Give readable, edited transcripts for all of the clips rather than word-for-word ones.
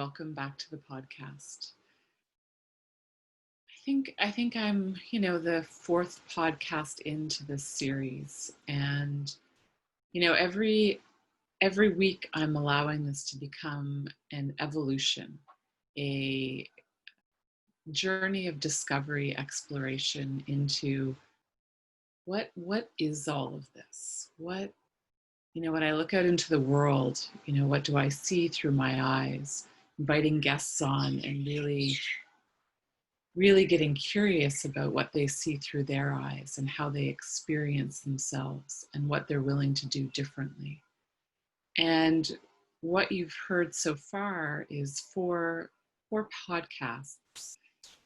welcome back to the podcast. I think I'm, the fourth podcast into this series, and every week I'm allowing this to become an evolution, a journey of discovery, exploration into what is all of this? When I look out into the world, what do I see through my eyes? Inviting guests on and really getting curious about what they see through their eyes and how they experience themselves and what they're willing to do differently. And what you've heard so far is four podcasts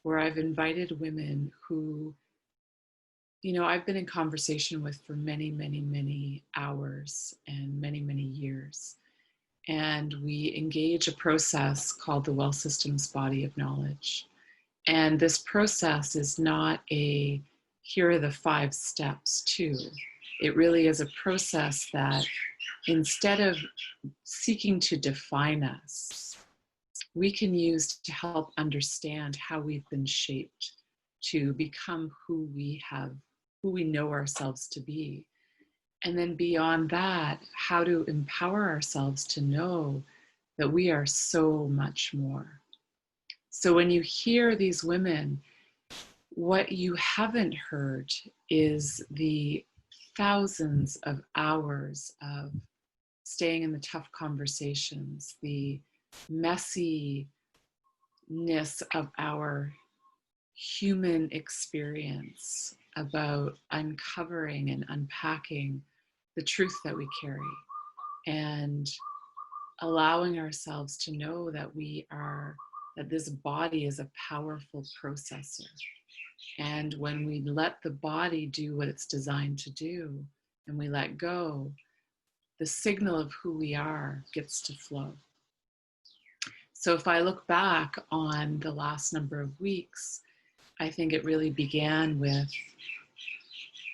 where I've invited women who, I've been in conversation with for many, many, many hours and many, many years. And we engage a process called the Well Systems Body of Knowledge. And this process is not a, here are the 5 steps to. It really is a process that instead of seeking to define us, we can use to help understand how we've been shaped to become who we know ourselves to be. And then beyond that, how to empower ourselves to know that we are so much more. So when you hear these women, what you haven't heard is the thousands of hours of staying in the tough conversations, the messiness of our human experience about uncovering and unpacking the truth that we carry and allowing ourselves to know that that this body is a powerful processor. And when we let the body do what it's designed to do and we let go, the signal of who we are gets to flow. So if I look back on the last number of weeks, I think it really began with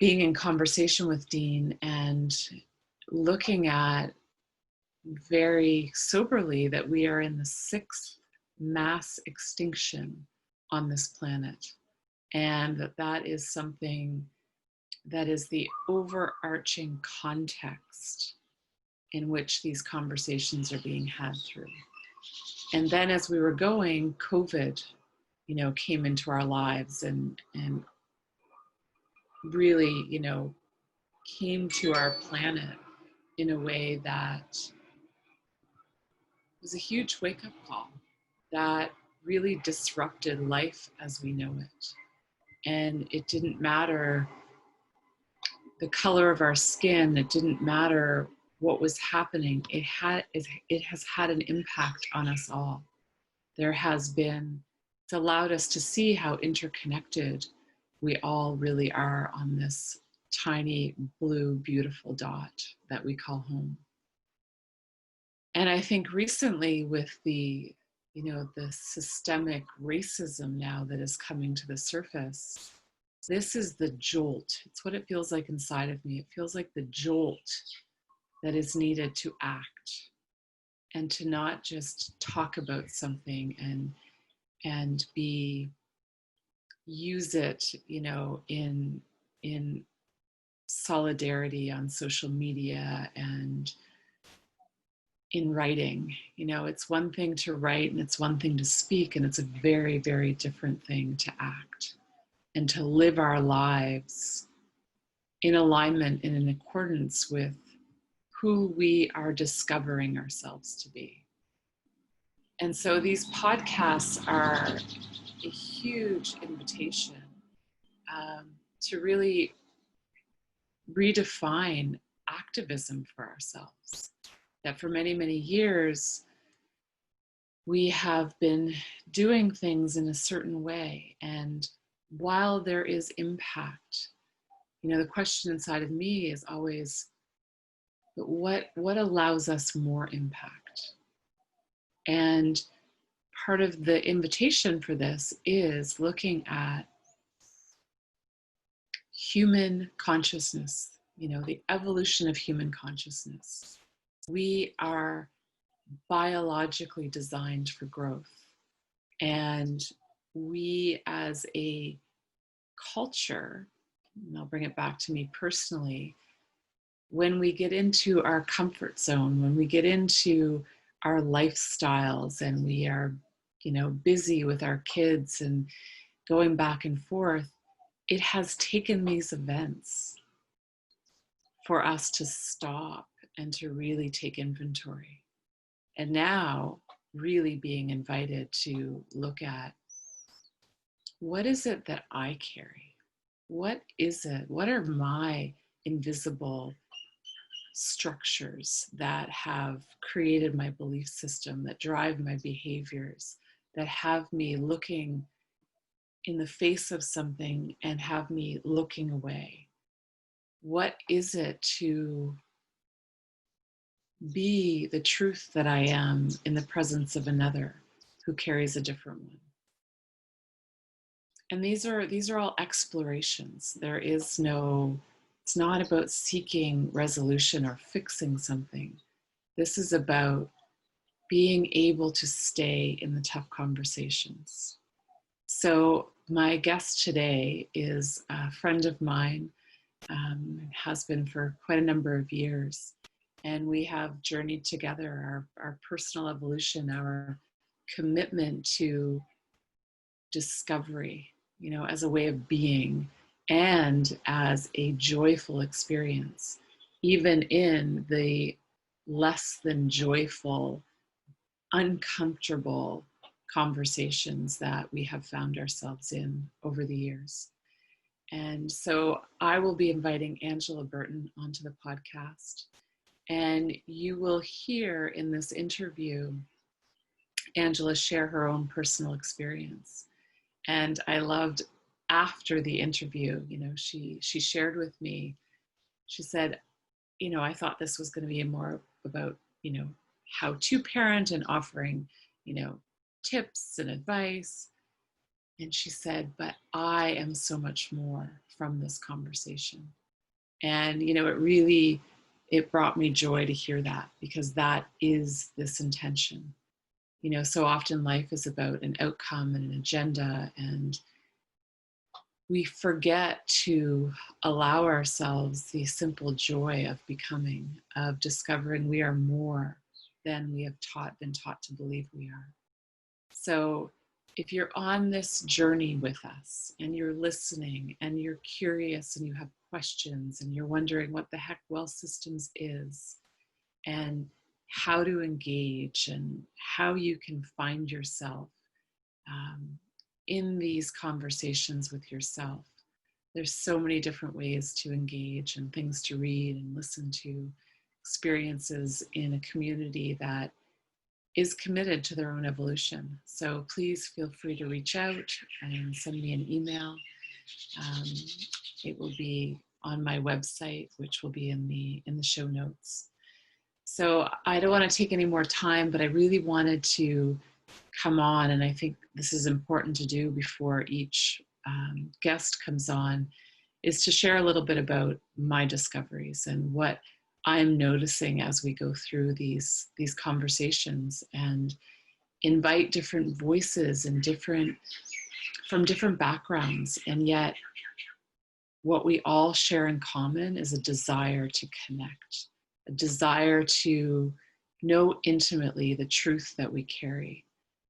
being in conversation with Dean and looking at very soberly that we are in the 6th mass extinction on this planet. And that is something that is the overarching context in which these conversations are being had through. And then as we were going, COVID, came into our lives and really, came to our planet in a way that was a huge wake-up call that really disrupted life as we know it. And it didn't matter the color of our skin, it didn't matter what was happening. It has had an impact on us all. It's allowed us to see how interconnected we all really are on this tiny blue, beautiful dot that we call home. And I think recently with the systemic racism now that is coming to the surface, this is the jolt. It's what it feels like inside of me. It feels like the jolt that is needed to act and to not just talk about something and use it, in solidarity on social media and in writing. It's one thing to write and it's one thing to speak, and it's a very, very different thing to act and to live our lives in alignment and in accordance with who we are discovering ourselves to be. And so these podcasts are a huge invitation to really redefine activism for ourselves. That for many, many years, we have been doing things in a certain way. And while there is impact, the question inside of me is always, but what allows us more impact? And part of the invitation for this is looking at human consciousness, the evolution of human consciousness. We are biologically designed for growth. And we as a culture, and I'll bring it back to me personally, when we get into our comfort zone, when we get into our lifestyles and we are, busy with our kids and going back and forth, it has taken these events for us to stop and to really take inventory. And now really being invited to look at, what is it that I carry? What is it? What are my invisible structures that have created my belief system, that drive my behaviors, that have me looking in the face of something and have me looking away? What is it to be the truth that I am in the presence of another who carries a different one? And these are all explorations. It's not about seeking resolution or fixing something. This is about being able to stay in the tough conversations. So my guest today is a friend of mine, has been for quite a number of years. And we have journeyed together our personal evolution, our commitment to discovery, as a way of being and as a joyful experience, even in the less than joyful, uncomfortable conversations that we have found ourselves in over the years. And so I will be inviting Angela Burton onto the podcast. And you will hear in this interview Angela share her own personal experience. And I loved, after the interview, she shared with me, she said, I thought this was going to be more about, how to parent and offering, tips and advice. And she said, but I am so much more from this conversation. And, it brought me joy to hear that, because that is this intention. So often life is about an outcome and an agenda, and we forget to allow ourselves the simple joy of becoming, of discovering we are more than we have been taught to believe we are. So if you're on this journey with us and you're listening and you're curious and you have questions and you're wondering what the heck Well Systems is and how to engage and how you can find yourself in these conversations with yourself, there's so many different ways to engage and things to read and listen to, experiences in a community that is committed to their own evolution. So please feel free to reach out and send me an email. It will be on my website, which will be in the show notes. So I don't want to take any more time, but I really wanted to come on, and I think this is important to do before each guest comes on, is to share a little bit about my discoveries and what I'm noticing as we go through these conversations, and invite different voices and from different backgrounds. And yet what we all share in common is a desire to connect, a desire to know intimately the truth that we carry,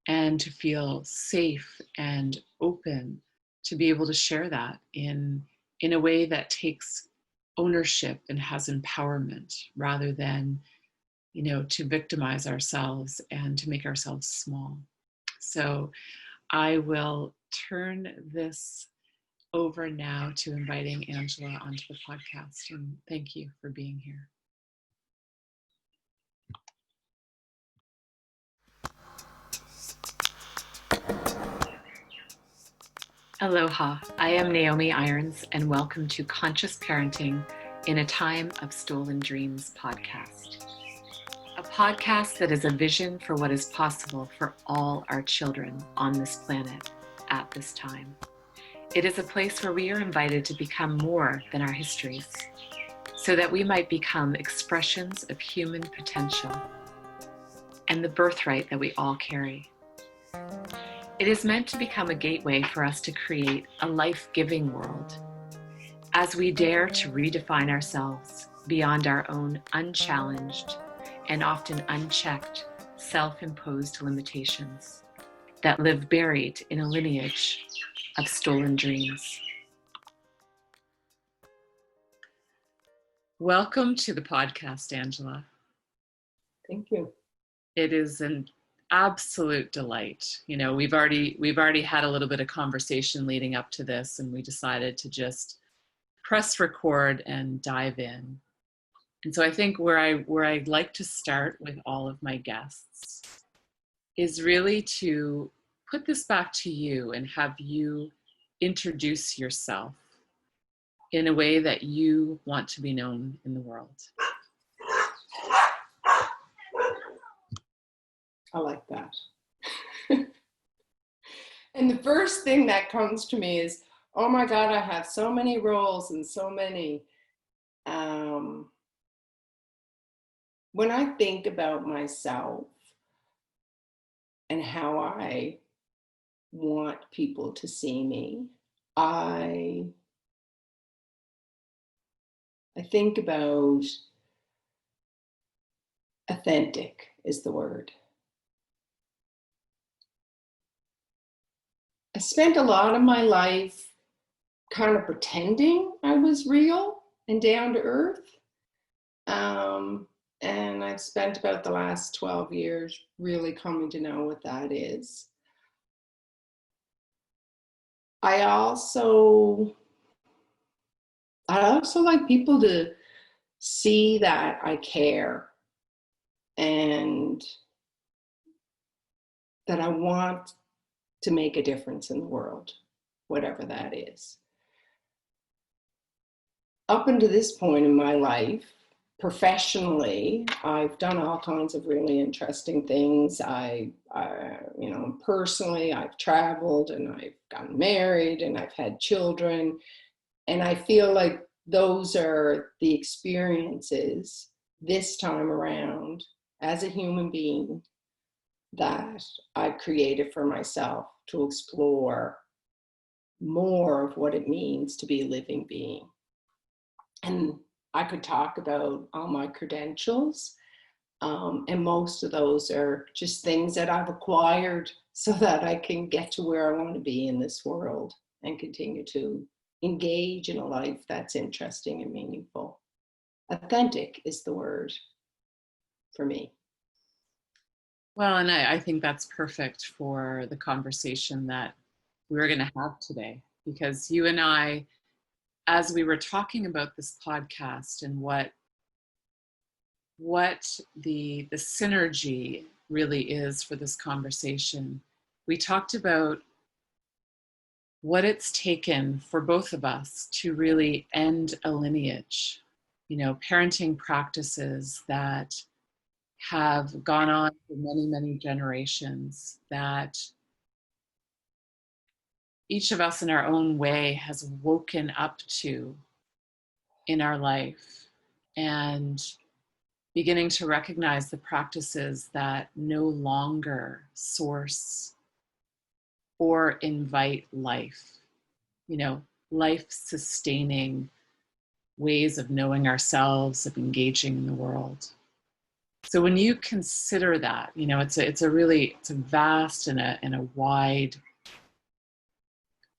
and to feel safe and open to be able to share that in a way that takes ownership and has empowerment, rather than, to victimize ourselves and to make ourselves small. So I will turn this over now to inviting Angela onto the podcast, and thank you for being here. Aloha, I am Naomi Irons, and welcome to Conscious Parenting in a Time of Stolen Dreams podcast. A podcast that is a vision for what is possible for all our children on this planet at this time. It is a place where we are invited to become more than our histories, so that we might become expressions of human potential and the birthright that we all carry. It is meant to become a gateway for us to create a life-giving world as we dare to redefine ourselves beyond our own unchallenged and often unchecked self-imposed limitations that live buried in a lineage of stolen dreams. Welcome to the podcast, Angela. Thank you. It is an absolute delight. You know, we've already had a little bit of conversation leading up to this, and we decided to just press record and dive in. And so I think where I'd like to start with all of my guests is really to put this back to you and have you introduce yourself in a way that you want to be known in the world. I like that. And the first thing that comes to me is, oh my God, I have so many roles and so many. When I think about myself and how I want people to see me, I think about authentic is the word. I spent a lot of my life kind of pretending I was real and down to earth. And I've spent about the last 12 years really coming to know what that is. I also like people to see that I care and that I want to make a difference in the world, whatever that is. Up until this point in my life, professionally, I've done all kinds of really interesting things. Personally, I've traveled and I've gotten married and I've had children. And I feel like those are the experiences this time around as a human being that I've created for myself to explore more of what it means to be a living being. And I could talk about all my credentials, and most of those are just things that I've acquired so that I can get to where I want to be in this world and continue to engage in a life that's interesting and meaningful. Authentic is the word for me. Well, and I think that's perfect for the conversation that we're going to have today, because you and I, as we were talking about this podcast and what the synergy really is for this conversation, we talked about what it's taken for both of us to really end a lineage, you know, parenting practices that have gone on for many, many generations, that each of us in our own way has woken up to in our life, and beginning to recognize the practices that no longer source or invite life, you know, life-sustaining ways of knowing ourselves, of engaging in the world. So when you consider that, you know, it's a vast and a wide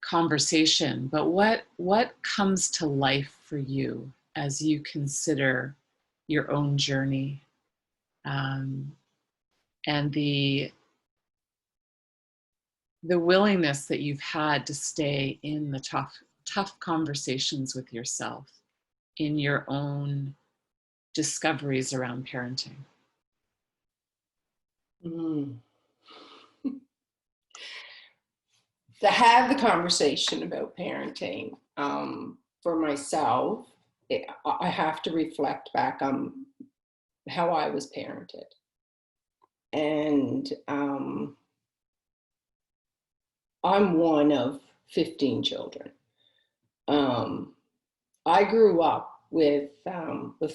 conversation, but what comes to life for you as you consider your own journey, and the willingness that you've had to stay in the tough conversations with yourself in your own discoveries around parenting? To have the conversation about parenting, for myself, I have to reflect back on how I was parented. And I'm one of 15 children. I grew up with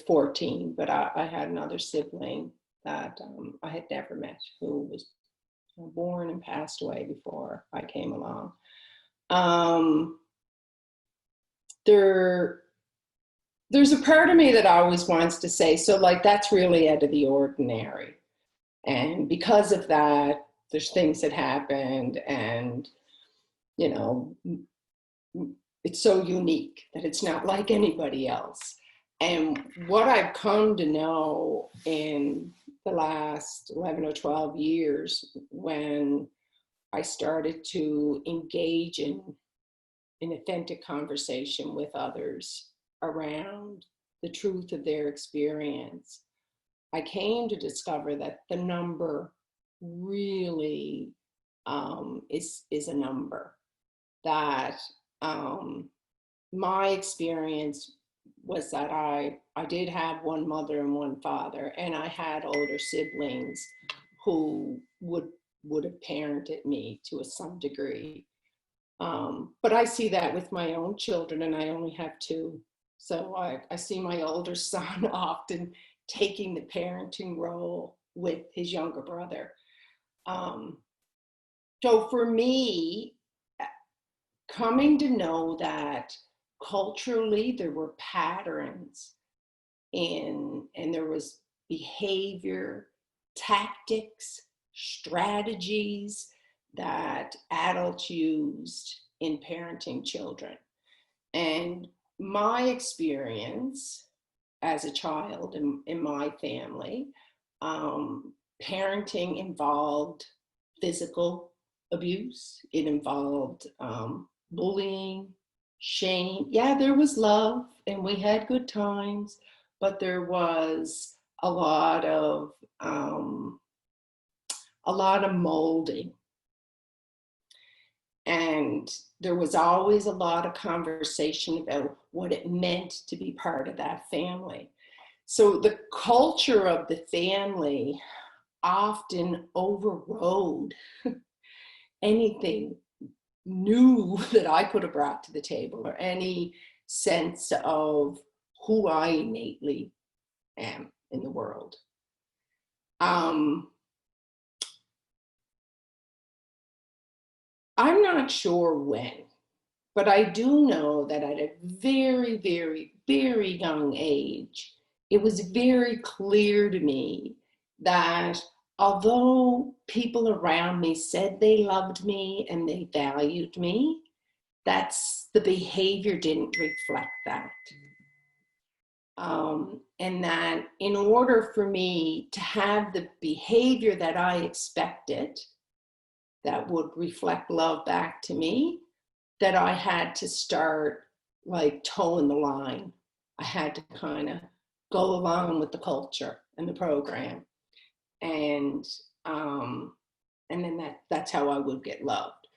14, but I had another sibling that I had never met, who was born and passed away before I came along. There's a part of me that always wants to say, so like, that's really out of the ordinary. And because of that, there's things that happened, and, you know, it's so unique that it's not like anybody else. And what I've come to know in the last 11 or 12 years, when I started to engage in an authentic conversation with others around the truth of their experience, I came to discover that the number really is a number. That my experience was that I did have one mother and one father, and I had older siblings who would have parented me to some degree. But I see that with my own children, and I only have two. So I see my older son often taking the parenting role with his younger brother. So for me, coming to know that culturally there were patterns and there was behavior, tactics, strategies that adults used in parenting children. And my experience as a child in my family, parenting involved physical abuse. It involved bullying, shame. Yeah, there was love and we had good times, but there was a lot of molding. And there was always a lot of conversation about what it meant to be part of that family. So the culture of the family often overrode anything new that I could have brought to the table, or any sense of who I innately am in the world. I'm not sure when, but I do know that at a very, very, very young age, it was very clear to me that although people around me said they loved me and they valued me, the behavior didn't reflect that. And that in order for me to have the behavior that I expected, that would reflect love back to me, that I had to start like toeing the line. I had to kind of go along with the culture and the program. And then that's how I would get loved.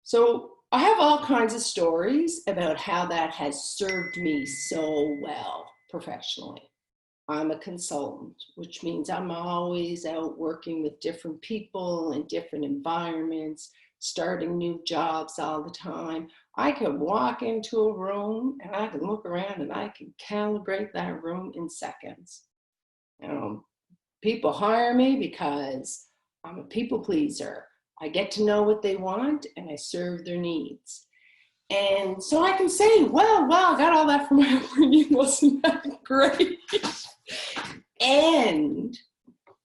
So I have all kinds of stories about how that has served me so well professionally. I'm a consultant, which means I'm always out working with different people in different environments, starting new jobs all the time. I can walk into a room and I can look around and I can calibrate that room in seconds. People hire me because I'm a people pleaser. I get to know what they want and I serve their needs. And so I can say, well, I got all that from my upbringing. Wasn't that great? And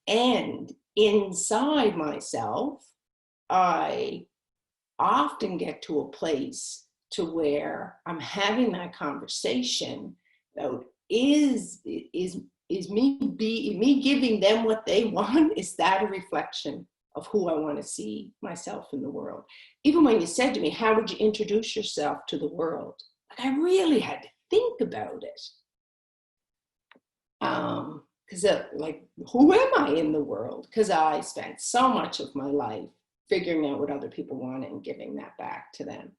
inside myself, I often get to a place to where I'm having that conversation about is me giving them what they want, is that a reflection of who I want to see myself in the world? Even when you said to me, how would you introduce yourself to the world? Like, I really had to think about it. Because like, who am I in the world? Because I spent so much of my life figuring out what other people wanted and giving that back to them.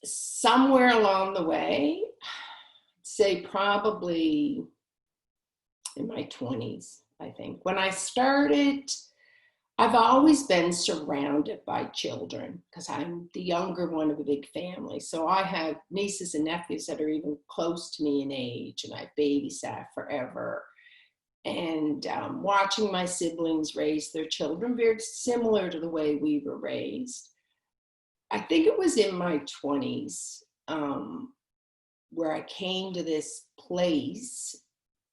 Somewhere along the way, I'd say probably in my 20s, I think, when I started I've always been surrounded by children because I'm the younger one of a big family. So I have nieces and nephews that are even close to me in age, and I've babysat forever. And watching my siblings raise their children, very similar to the way we were raised. I think it was in my 20s where I came to this place.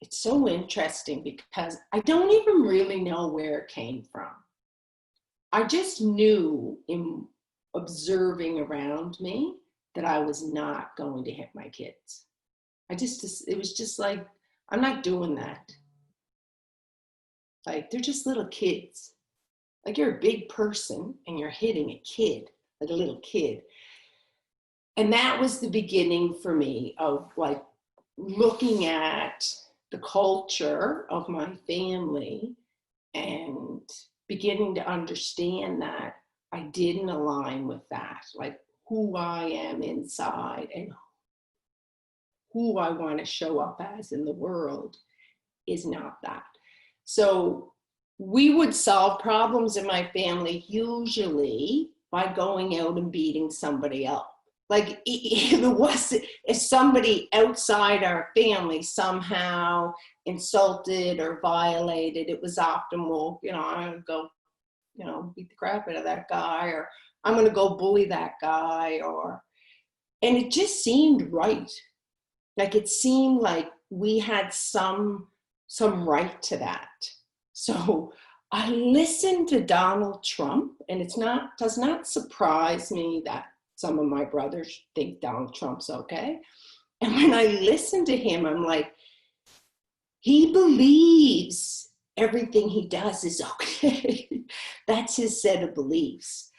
It's so interesting because I don't even really know where it came from. I just knew in observing around me that I was not going to hit my kids. It was just like, I'm not doing that. Like, they're just little kids. Like, you're a big person and you're hitting a kid, like a little kid. And that was the beginning for me of like looking at the culture of my family and beginning to understand that I didn't align with that, like who I am inside and who I want to show up as in the world is not that. So we would solve problems in my family usually by going out and beating somebody up. Like if somebody outside our family somehow insulted or violated, it was often, well, I'm going to go, beat the crap out of that guy, or I'm going to go bully that guy, and it just seemed right. Like it seemed like we had some right to that. So I listened to Donald Trump, and does not surprise me that some of my brothers think Donald Trump's okay. And when I listen to him, I'm like, he believes everything he does is okay. That's his set of beliefs.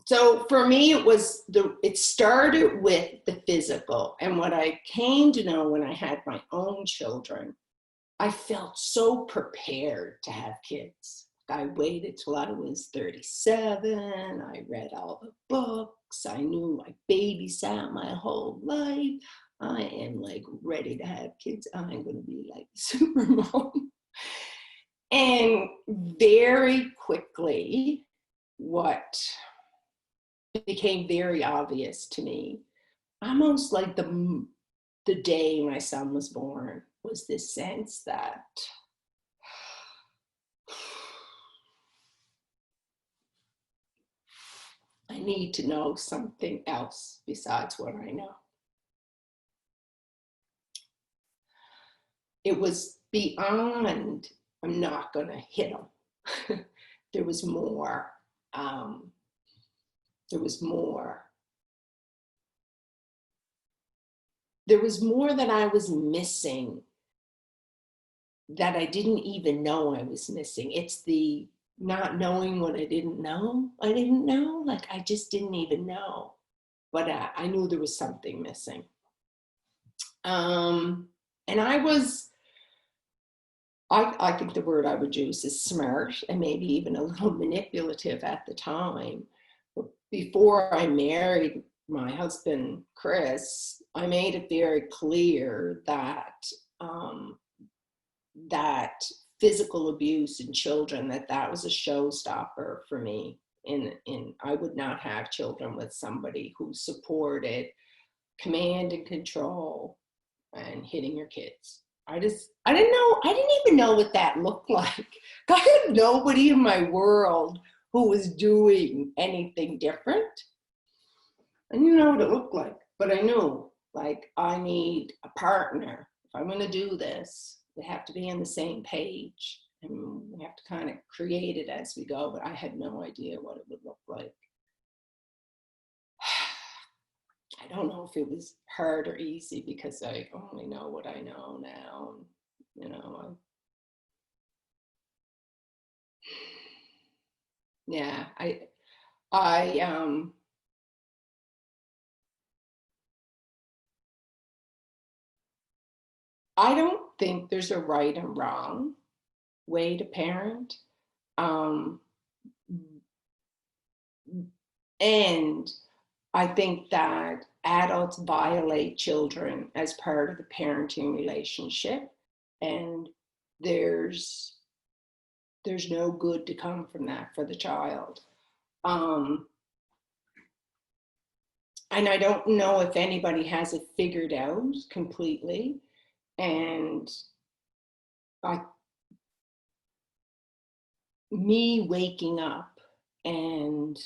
So for me, it started with the physical. And what I came to know when I had my own children, I felt so prepared to have kids. I waited till I was 37. I read all the books. I knew I babysat my whole life. I am like ready to have kids. I'm going to be like super mom. And very quickly, what became very obvious to me, almost like the day my son was born, was this sense that I need to know something else besides what I know. It was beyond, I'm not going to hit him. There was more. There was more. There was more that I was missing that I didn't even know I was missing. It's the not knowing what I didn't know. I didn't know, like I just didn't even know, but I knew there was something missing. And I think the word I would use is smart and maybe even a little manipulative at the time. But before I married my husband, Chris, I made it very clear that that physical abuse in children, that was a showstopper for me. And I would not have children with somebody who supported command and control and hitting your kids. I didn't even know what that looked like. I had nobody in my world who was doing anything different. I didn't know what it looked like, but I knew, like, I need a partner. If I'm going to do this, we have to be on the same page, and we have to kind of create it as we go, but I had no idea what it would look like. I don't know if it was hard or easy because I only know what I know now. Yeah, I don't think there's a right and wrong way to parent. And I think that adults violate children as part of the parenting relationship. And there's there's no good to come from that for the child. And I don't know if anybody has it figured out completely. And me waking up and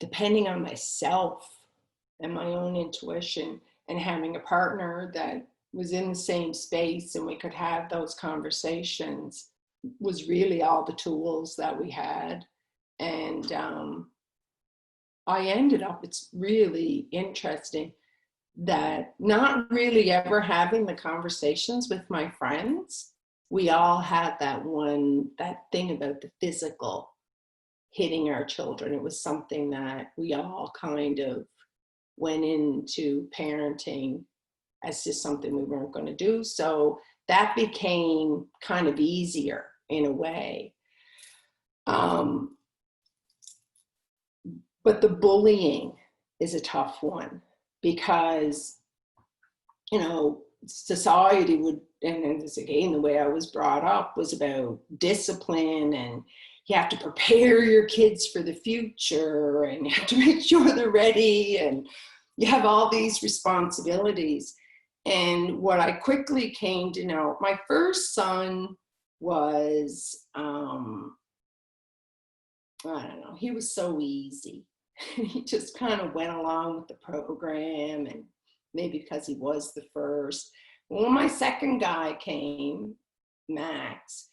depending on myself and my own intuition and having a partner that was in the same space and we could have those conversations was really all the tools that we had. And I ended up, it's really interesting, that not really ever having the conversations with my friends. We all had that thing about the physical hitting our children. It was something that we all kind of went into parenting as just something we weren't going to do. So that became kind of easier in a way. But the bullying is a tough one because, you know, society would, and this again, the way I was brought up was about discipline, and you have to prepare your kids for the future, and you have to make sure they're ready, and you have all these responsibilities. And what I quickly came to know, my first son was, I don't know, he was so easy. He just kind of went along with the program, and maybe because he was the first. When my second guy came, Max,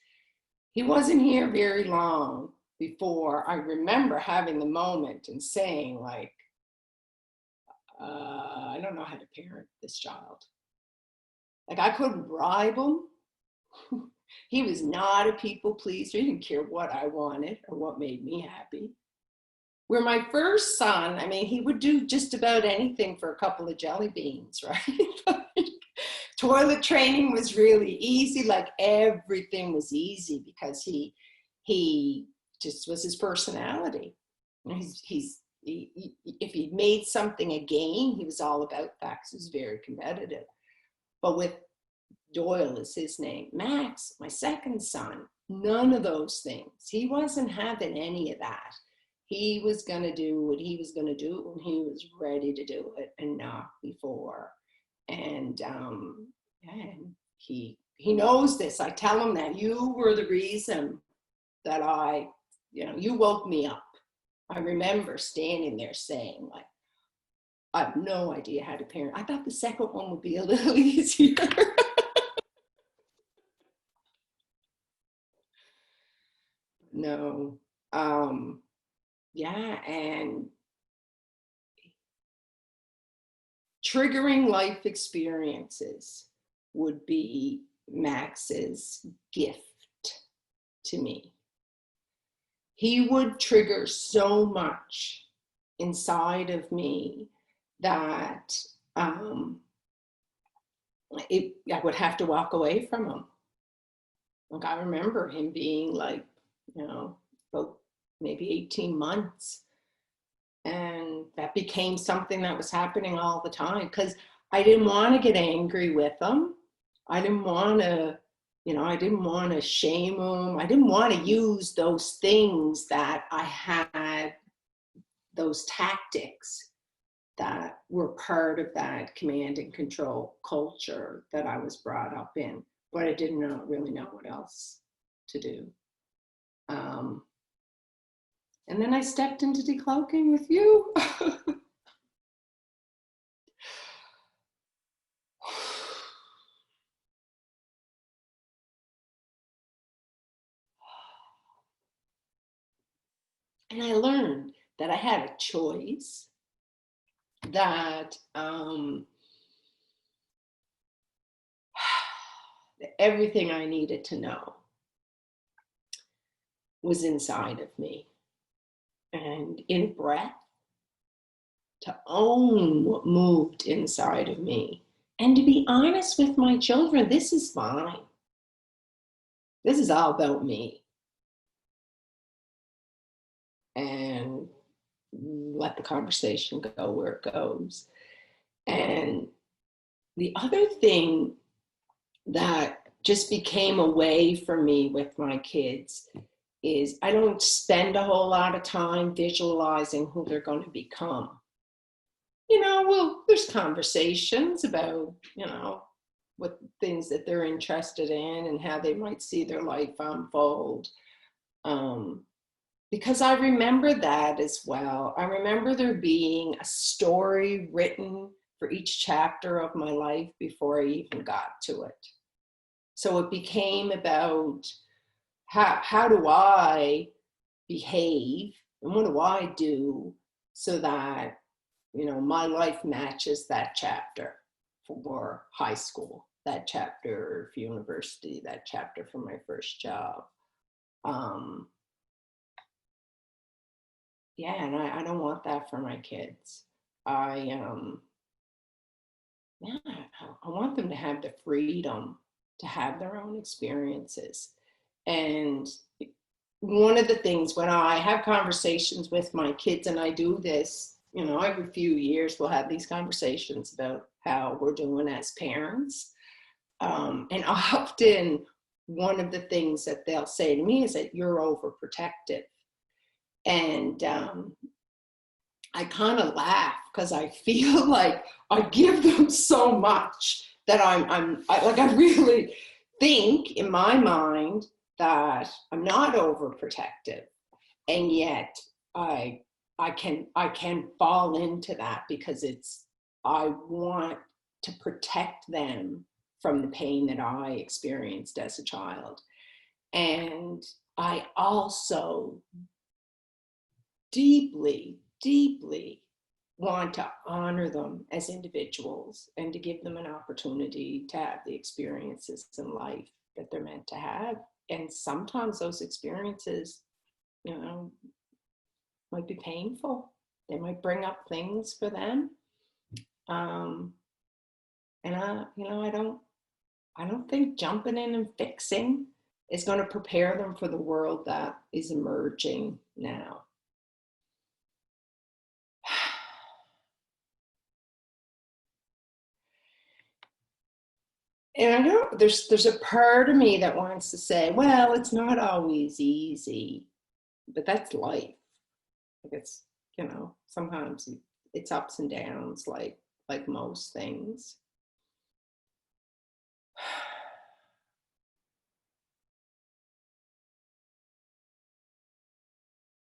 he wasn't here very long before I remember having the moment and saying, like, I don't know how to parent this child. Like, I couldn't bribe him. He was not a people pleaser. He didn't care what I wanted or what made me happy. Where my first son, I mean, he would do just about anything for a couple of jelly beans, right? Toilet training was really easy. Like, everything was easy because he just was his personality. If he made something a game, he was all about that because he was very competitive. But with Doyle is his name, Max, my second son, none of those things. He wasn't having any of that. He was going to do what he was going to do when he was ready to do it and not before. And he knows this. I tell him that you were the reason that you woke me up. I remember standing there saying, like, I have no idea how to parent. I thought the second one would be a little easier. No. Yeah, and triggering life experiences would be Max's gift to me. He would trigger so much inside of me that I would have to walk away from him. Like, I remember him being like, about maybe 18 months. And that became something that was happening all the time because I didn't want to get angry with him. I didn't want to, I didn't want to shame him. I didn't want to use those things that I had, those tactics that were part of that command and control culture that I was brought up in, but I didn't really know what else to do. And then I stepped into decloaking with you. And I learned that I had a choice, that everything I needed to know was inside of me. And in breath, to own what moved inside of me. And to be honest with my children, this is mine. This is all about me. And let the conversation go where it goes. And the other thing that just became a way for me with my kids is I don't spend a whole lot of time visualizing who they're going to become. Well, there's conversations about, what things that they're interested in and how they might see their life unfold. Because I remember that as well. I remember there being a story written for each chapter of my life before I even got to it. So it became about how do I behave and what do I do so that, my life matches that chapter for high school, that chapter for university, that chapter for my first job. And I don't want that for my kids. I want them to have the freedom to have their own experiences. And one of the things when I have conversations with my kids, and I do this, every few years we'll have these conversations about how we're doing as parents. And often one of the things that they'll say to me is that you're overprotective. And I kind of laugh because I feel like I give them so much that I really think in my mind that I'm not overprotective, and yet I can fall into that because I want to protect them from the pain that I experienced as a child. And I also deeply, deeply want to honor them as individuals and to give them an opportunity to have the experiences in life that they're meant to have. And sometimes those experiences, might be painful. They might bring up things for them. And I don't think jumping in and fixing is going to prepare them for the world that is emerging now. And I know there's a part of me that wants to say, well, it's not always easy, but that's life. It's, sometimes it's ups and downs like most things.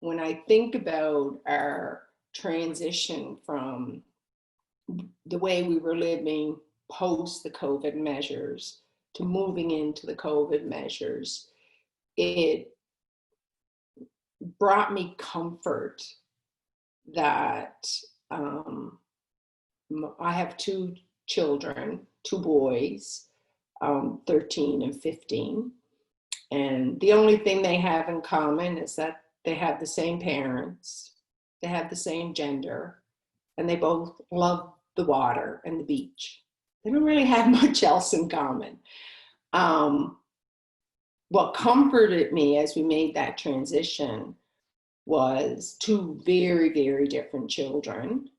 When I think about our transition from the way we were living post the COVID measures to moving into the COVID measures, it brought me comfort that I have two children, two boys, 13 and 15. And the only thing they have in common is that they have the same parents, they have the same gender, and they both love the water and the beach. They don't really have much else in common. What comforted me as we made that transition was two very, very different children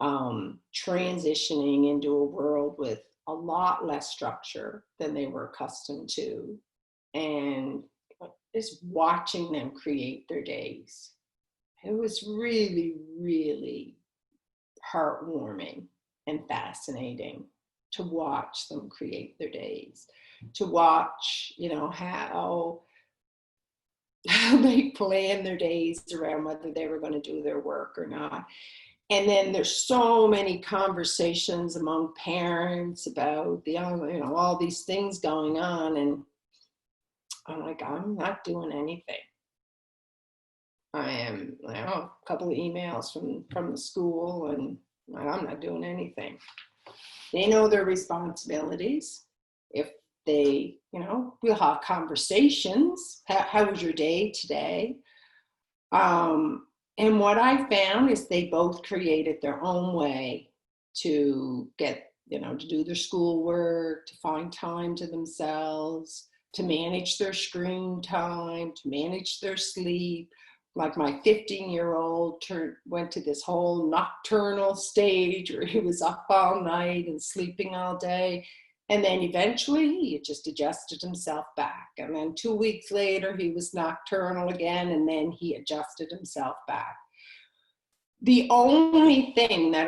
transitioning into a world with a lot less structure than they were accustomed to, and just watching them create their days. It was really, really heartwarming and fascinating to watch them create their days, to watch, how they plan their days around whether they were going to do their work or not. And then there's so many conversations among parents about all these things going on, and I'm like, I'm not doing anything. I am, a couple of emails from the school, and I'm not doing anything. They know their responsibilities. If they, we'll have conversations. How was your day today? And what I found is they both created their own way to get, to do their schoolwork, to find time to themselves, to manage their screen time, to manage their sleep. Like my 15-year-old went to this whole nocturnal stage where he was up all night and sleeping all day. And then eventually he just adjusted himself back. And then 2 weeks later, he was nocturnal again, and then he adjusted himself back. The only thing that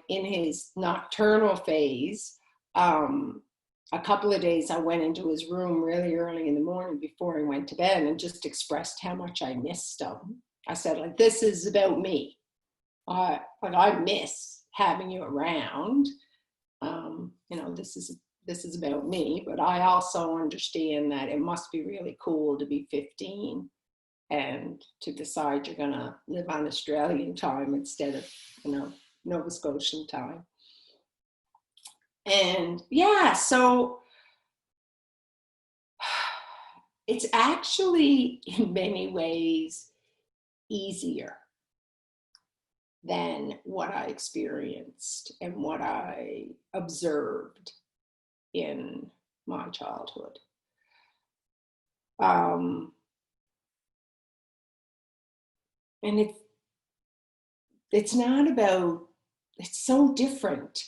in his nocturnal phase, a couple of days I went into his room really early in the morning before he went to bed and just expressed how much I missed him. I said, like, this is about me. I miss having you around. This is about me, but I also understand that it must be really cool to be 15 and to decide you're going to live on Australian time instead of, Nova Scotian time. And yeah, so it's actually in many ways easier than what I experienced and what I observed in my childhood. And it's not about, it's so different.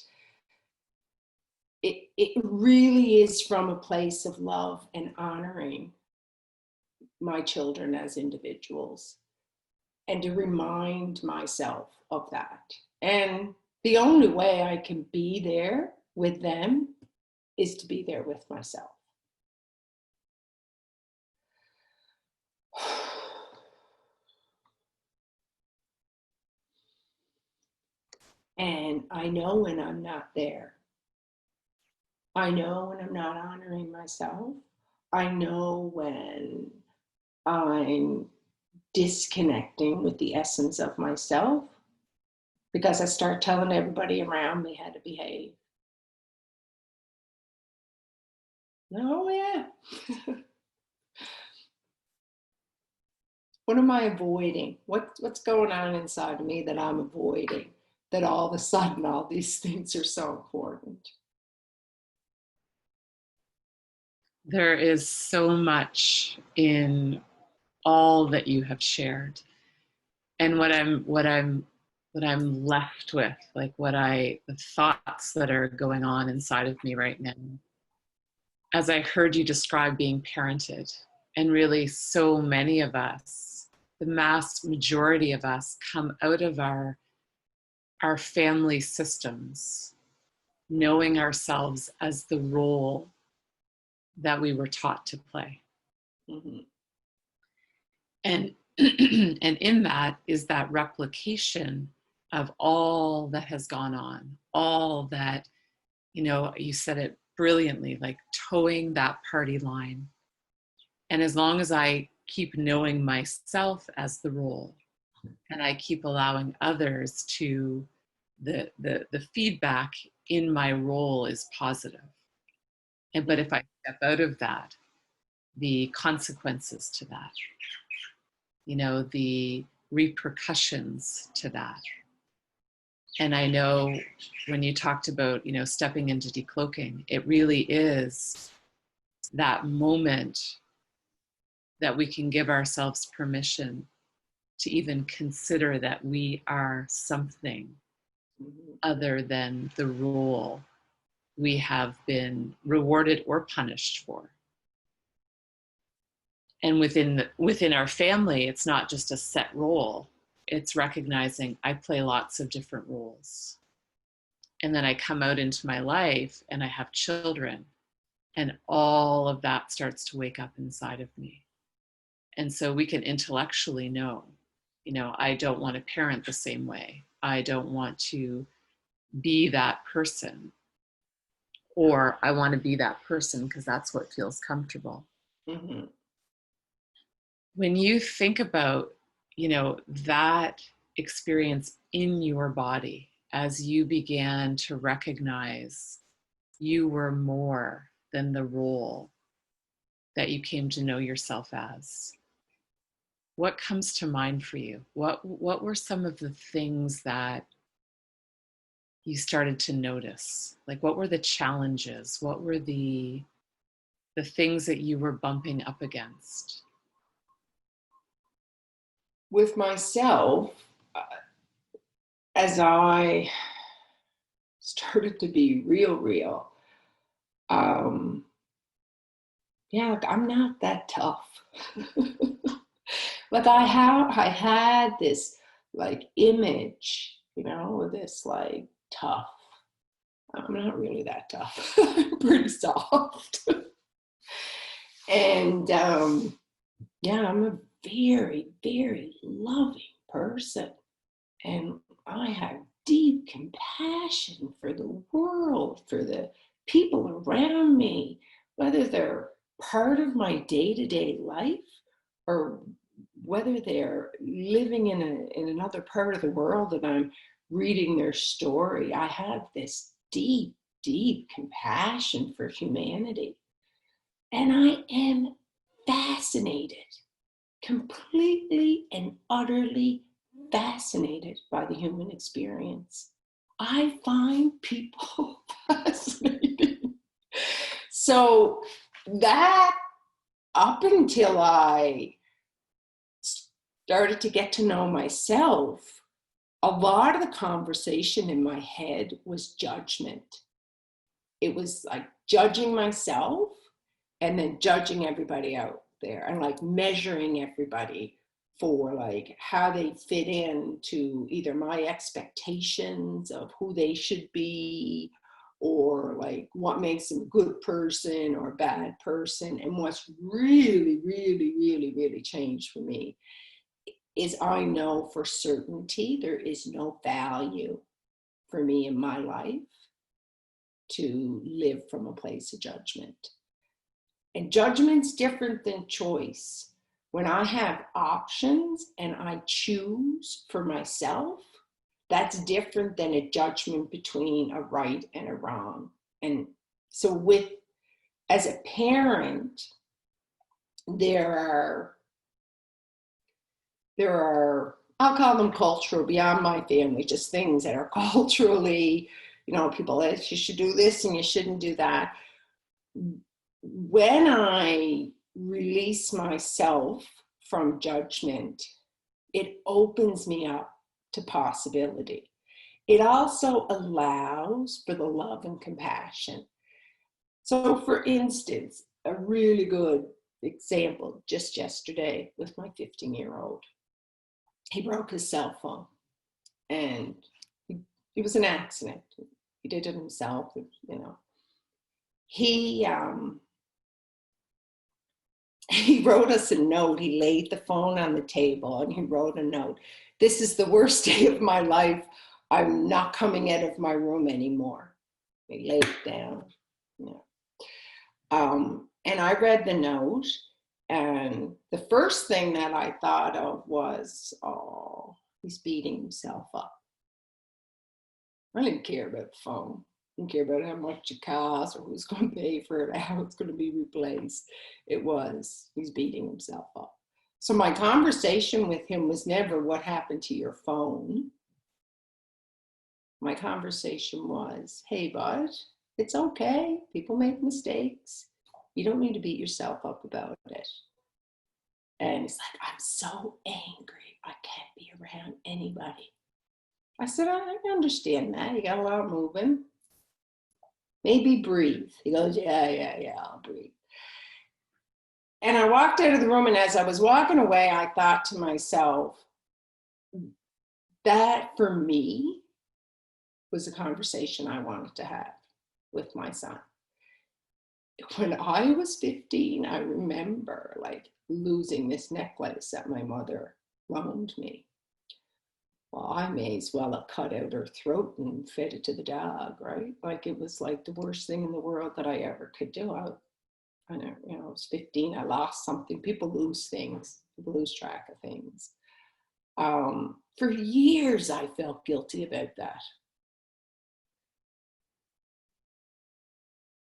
It really is from a place of love and honoring my children as individuals, and to remind myself of that. And the only way I can be there with them is to be there with myself. And I know when I'm not there. I know when I'm not honoring myself. I know when I'm disconnecting with the essence of myself, because I start telling everybody around me how to behave. Oh, yeah. What am I avoiding? What's going on inside of me that I'm avoiding? That all of a sudden all these things are so important. There is so much in all that you have shared. And what I'm left with, like the thoughts that are going on inside of me right now, as I heard you describe being parented, and really so many of us, the mass majority of us, come out of our family systems, knowing ourselves as the role that we were taught to play. Mm-hmm. And and in that is that replication of all that has gone on, all that, you said it brilliantly, like towing that party line. And as long as I keep knowing myself as the role, and I keep allowing others to, the feedback in my role is positive. But if I step out of that, the consequences to that, the repercussions to that. And I know when you talked about, stepping into decloaking, it really is that moment that we can give ourselves permission to even consider that we are something other than the role we have been rewarded or punished for. And within our family, it's not just a set role. It's recognizing I play lots of different roles. And then I come out into my life and I have children, and all of that starts to wake up inside of me. And so we can intellectually know, I don't want to parent the same way. I don't want to be that person. Or I want to be that person because that's what feels comfortable. Mm-hmm. When you think about, that experience in your body as you began to recognize you were more than the role that you came to know yourself as, what comes to mind for you? What were some of the things that you started to notice? Like, what were the challenges? What were the things that you were bumping up against? With myself, as I started to be real, Yeah, like, I'm not that tough. Like I had this like image, you know, this like tough. I'm not really that tough. I'm pretty soft. And yeah, I'm a very, very loving person. And I have deep compassion for the world, for the people around me, whether they're part of my day-to-day life or whether they're living in another part of the world and I'm reading their story. I have this deep, deep compassion for humanity. And I am fascinated, completely and utterly fascinated by the human experience. I find people fascinating. So that, up until I started to get to know myself, a lot of the conversation in my head was judgment. It was like judging myself and then judging everybody out there and like measuring everybody for like how they fit in to either my expectations of who they should be or like what makes them a good person or a bad person. And what's really, really, really, really changed for me is I know for certainty there is no value for me in my life to live from a place of judgment. And judgment's different than choice. When I have options and I choose for myself, that's different than a judgment between a right and a wrong. And so as a parent, there are, I'll call them cultural, beyond my family, just things that are culturally, you know, people that you should do this and you shouldn't do that. When I release myself from judgment, it opens me up to possibility. It also allows for the love and compassion. So, for instance, a really good example just yesterday with my 15-year-old. He broke his cell phone and it was an accident. He did it himself, you know. He wrote us a note. He laid the phone on the table and he wrote a note. This is the worst day of my life. I'm not coming out of my room anymore. He laid it down. Yeah. And I read the note, and the first thing that I thought of was, oh, he's beating himself up. I didn't care about the phone. I didn't care about how much it costs or who's going to pay for it, how it's going to be replaced. It was, he's beating himself up. So my conversation with him was never what happened to your phone. My conversation was, hey, bud, it's okay. People make mistakes. You don't need to beat yourself up about it. And he's like, I'm so angry. I can't be around anybody. I said, I understand that. You got a lot moving. Maybe breathe. He goes, yeah, I'll breathe. And I walked out of the room, and as I was walking away, I thought to myself, that for me was a conversation I wanted to have with my son. When I was 15, I remember like losing this necklace that my mother loaned me. Well, I may as well have cut out her throat and fed it to the dog, right? Like it was like the worst thing in the world that I ever could do. I was 15, I lost something. People lose things, people lose track of things. For years, I felt guilty about that.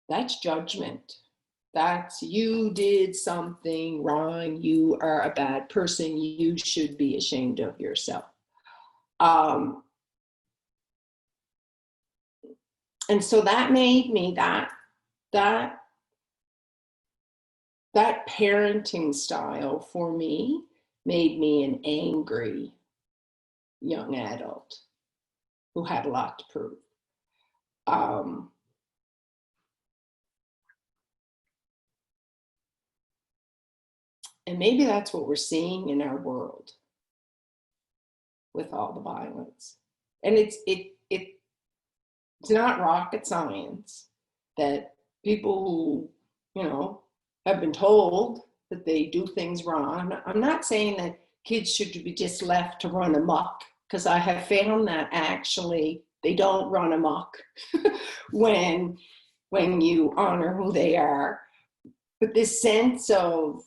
That's judgment. That's you did something wrong. You are a bad person. You should be ashamed of yourself. And so that made me that parenting style for me made me an angry young adult who had a lot to prove. And maybe that's what we're seeing in our world with all the violence. And it's not rocket science that people who, have been told that they do things wrong. I'm not saying that kids should be just left to run amok, because I have found that actually they don't run amok when you honor who they are. But this sense of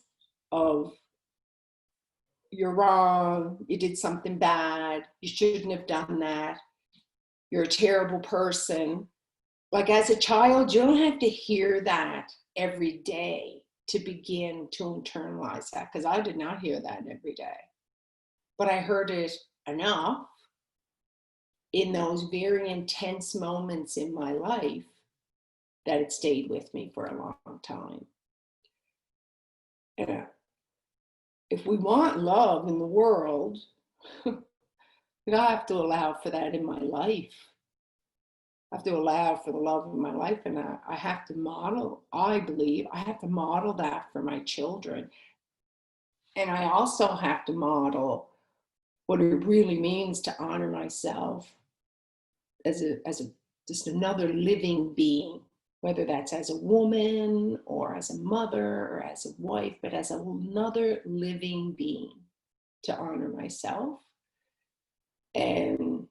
you're wrong, you did something bad, you shouldn't have done that, you're a terrible person. Like as a child, you don't have to hear that every day to begin to internalize that, because I did not hear that every day. But I heard it enough in those very intense moments in my life that it stayed with me for a long time. And if we want love in the world, I have to allow for that in my life. I have to allow for the love of my life, and I have to model, I believe, I have to model that for my children. And I also have to model what it really means to honor myself as just another living being, whether that's as a woman or as a mother or as a wife, but as another living being, to honor myself and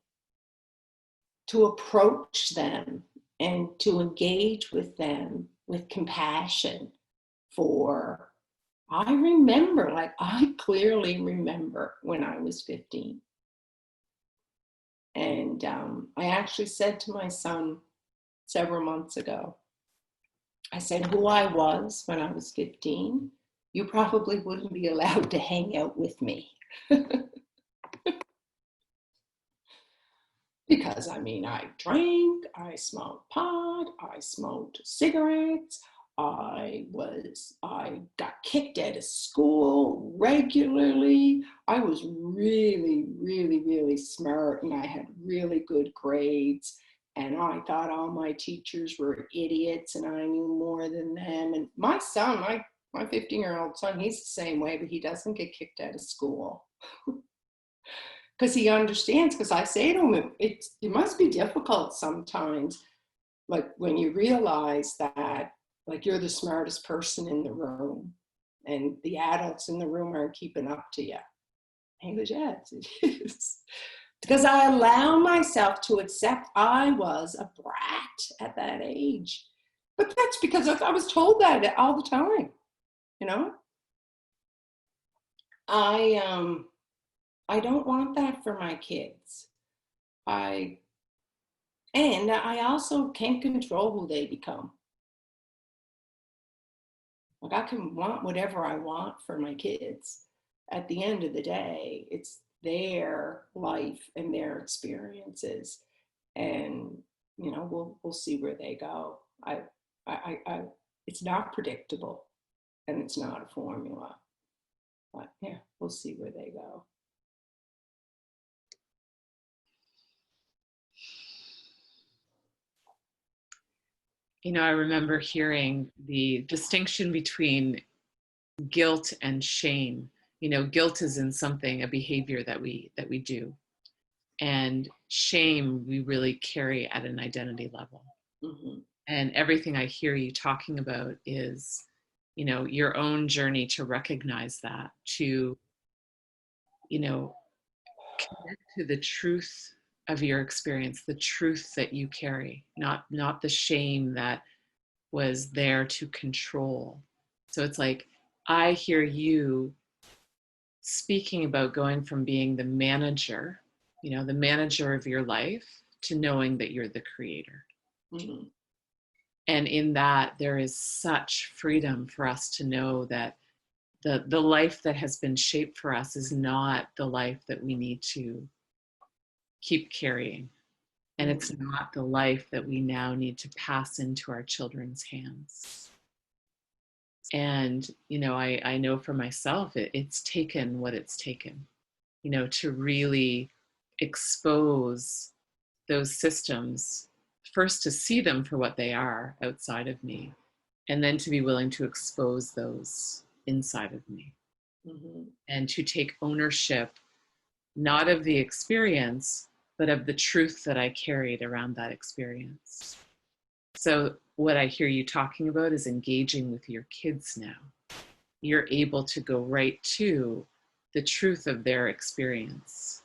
to approach them and to engage with them with compassion. For I remember, like I clearly remember when I was 15. And I actually said to my son several months ago, I said, who I was when I was 15, you probably wouldn't be allowed to hang out with me. Because I mean, I drank, I smoked pot, I smoked cigarettes, I got kicked out of school regularly. I was really, really, really smart, and I had really good grades. And I thought all my teachers were idiots and I knew more than them. And my son, my 15-year-old son, he's the same way, but he doesn't get kicked out of school. Because he understands, because I say to him, it must be difficult sometimes, like when you realize that, like you're the smartest person in the room and the adults in the room aren't keeping up to you. And he goes, yes, it is. Because I allow myself to accept I was a brat at that age. But that's because I was told that all the time, I don't want that for my kids. I also can't control who they become. Like I can want whatever I want for my kids. At the end of the day, it's their life and their experiences, and we'll see where they go. It's not predictable, and it's not a formula. But yeah, we'll see where they go. I remember hearing the distinction between guilt and shame. Guilt is in something, a behavior that we do. And shame, we really carry at an identity level. Mm-hmm. And everything I hear you talking about is, your own journey to recognize that, to, connect to the truth of your experience, the truth that you carry, not the shame that was there to control. So it's like, I hear you speaking about going from being the manager, the manager of your life, to knowing that you're the creator. Mm-hmm. And in that, there is such freedom for us to know that the life that has been shaped for us is not the life that we need to keep carrying. And it's not the life that we now need to pass into our children's hands. And, I know for myself, it's taken what it's taken, to really expose those systems, first to see them for what they are outside of me, and then to be willing to expose those inside of me. Mm-hmm. and to take ownership, not of the experience, but of the truth that I carried around that experience. So what I hear you talking about is engaging with your kids now. You're able to go right to the truth of their experience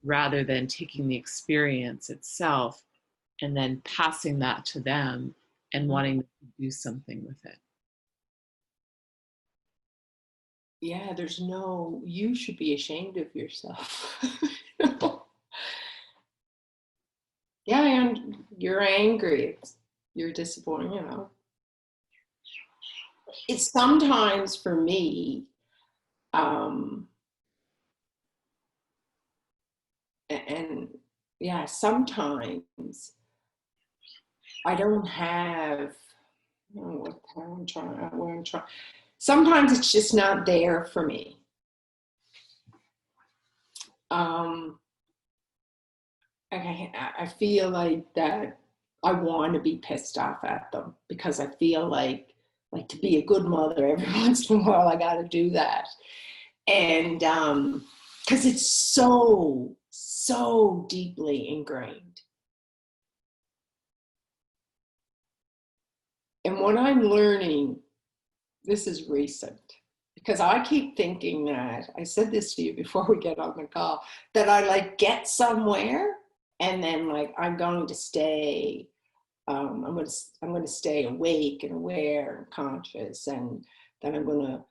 rather than taking the experience itself and then passing that to them and wanting to do something with it. Yeah, there's no, you should be ashamed of yourself. Yeah, and you're angry, you're disappointed, you know. It's sometimes for me, and yeah, sometimes I don't have, I don't know what I'm trying. Sometimes it's just not there for me. I feel like that I want to be pissed off at them because I feel like to be a good mother, every once in a while I got to do that. And because it's so deeply ingrained. And what I'm learning, this is recent, because I keep thinking that, I said this to you before we get on the call, that I like get somewhere and then like I'm going to stay, I'm going to stay awake and aware and conscious, and then I'm going to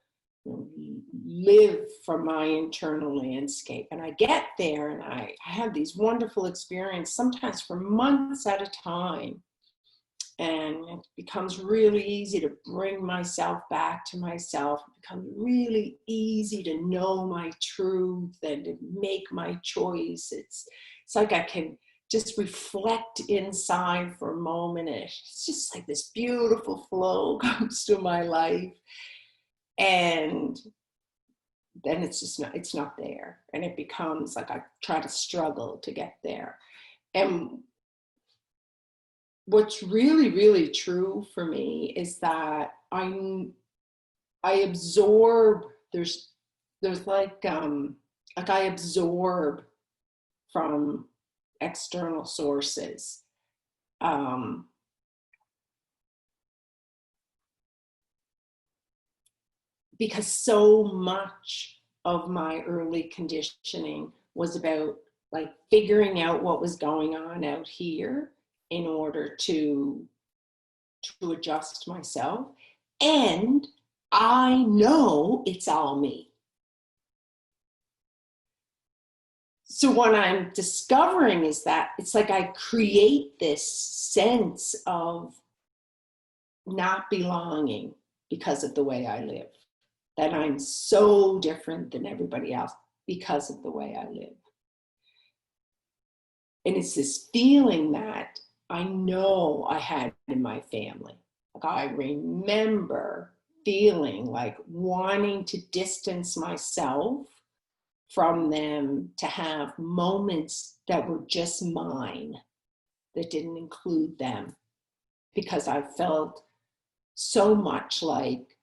live from my internal landscape. And I get there and I have these wonderful experiences, sometimes for months at a time. And it becomes really easy to bring myself back to myself. It becomes really easy to know my truth and to make my choice. It's like I can just reflect inside for a moment. It's just like this beautiful flow comes to my life. And then it's not there. And it becomes like I try to struggle to get there. And what's really, really true for me is that I absorb, there's like I absorb from external sources. Because so much of my early conditioning was about like figuring out what was going on out here in order to adjust myself. And I know it's all me. So what I'm discovering is that it's like I create this sense of not belonging because of the way I live, that I'm so different than everybody else because of the way I live. And it's this feeling that I know I had in my family. Like I remember feeling like wanting to distance myself from them, to have moments that were just mine, that didn't include them, because I felt so much like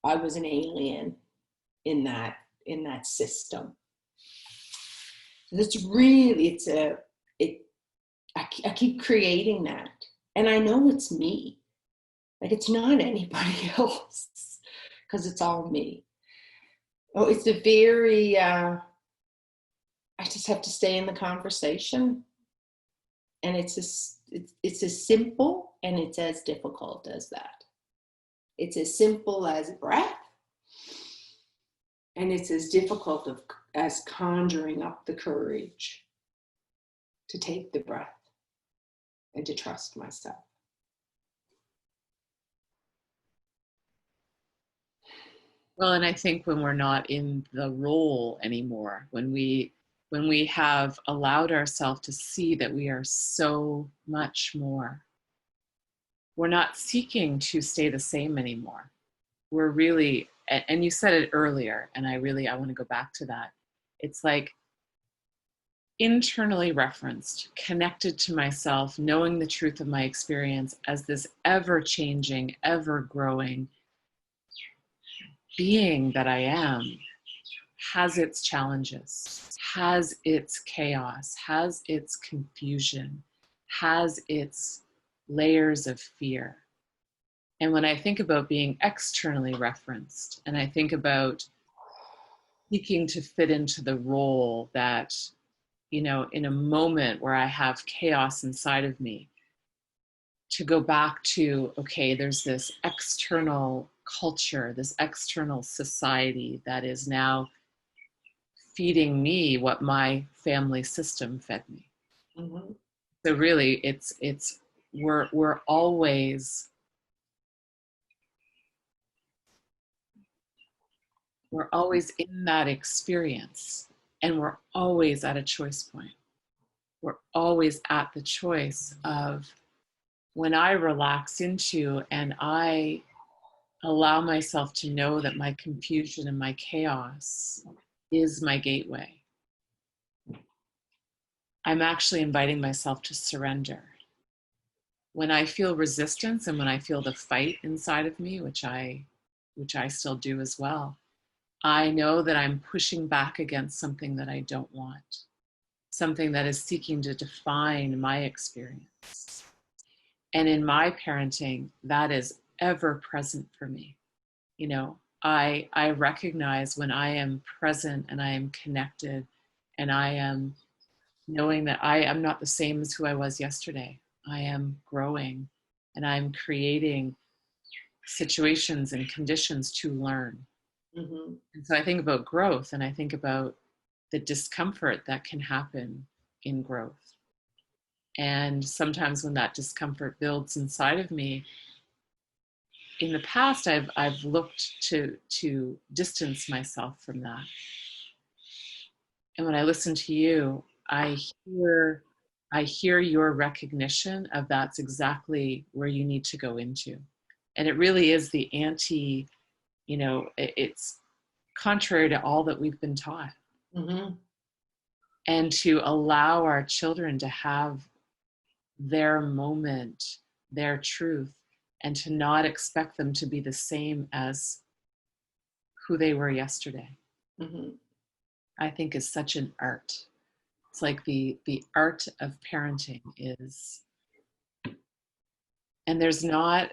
I was an alien in that system. It's really, I keep creating that, and I know it's me. Like it's not anybody else, because it's all me. Oh, it's a very, I just have to stay in the conversation, and it's as simple and it's as difficult as that. It's as simple as breath, and it's as difficult as conjuring up the courage to take the breath and to trust myself. Well, and I think when we're not in the role anymore, when we have allowed ourselves to see that we are so much more, we're not seeking to stay the same anymore. We're really, and you said it earlier, and I want to go back to that. It's like internally referenced, connected to myself, knowing the truth of my experience as this ever changing, ever growing being that I am has its challenges, has its chaos, has its confusion, has its layers of fear. And when I think about being externally referenced, and I think about seeking to fit into the role that, in a moment where I have chaos inside of me, to go back to, okay, there's this external culture, this external society that is now feeding me what my family system fed me. Mm-hmm. So really, we're always in that experience, and we're always at a choice point. We're always at the choice of, when I relax into and I allow myself to know that my confusion and my chaos is my gateway, I'm actually inviting myself to surrender. When I feel resistance and when I feel the fight inside of me, which I still do as well, I know that I'm pushing back against something that I don't want, something that is seeking to define my experience. And in my parenting, that is ever present for me. I recognize when I am present and I am connected and I am knowing that I am not the same as who I was yesterday. I am growing and I'm creating situations and conditions to learn. Mm-hmm. And so I think about growth, and I think about the discomfort that can happen in growth. And sometimes when that discomfort builds inside of me, in the past I've looked to distance myself from that. And when I listen to you, I hear your recognition of that's exactly where you need to go into. And it really is the it's contrary to all that we've been taught. Mm-hmm. And to allow our children to have their moment, their truth, and to not expect them to be the same as who they were yesterday, Mm-hmm. I think is such an art. It's like the art of parenting is, and there's not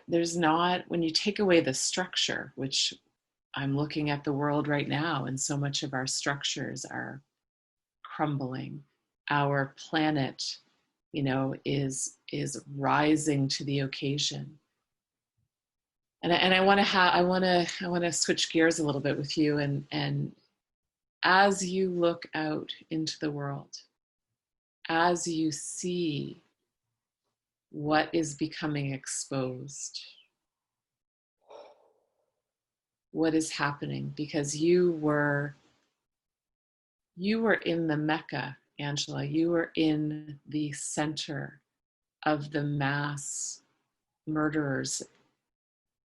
when you take away the structure, which I'm looking at the world right now, and so much of our structures are crumbling. Our planet, is rising to the occasion. And I want to switch gears a little bit with you, and as you look out into the world, as you see what is becoming exposed, what is happening, because you were in the Mecca, Angela. You were in the center of murderers,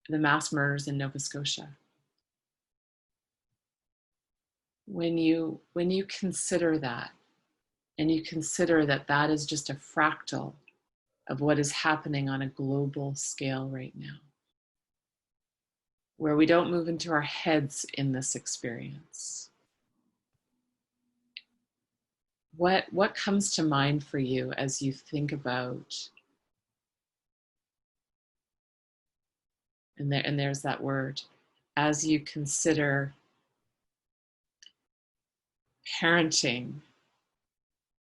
the mass murders in Nova Scotia. When you consider that, and you consider that that is just a fractal of what is happening on a global scale right now, where we don't move into our heads in this experience, what comes to mind for you as you think about, and there's that word, as you consider parenting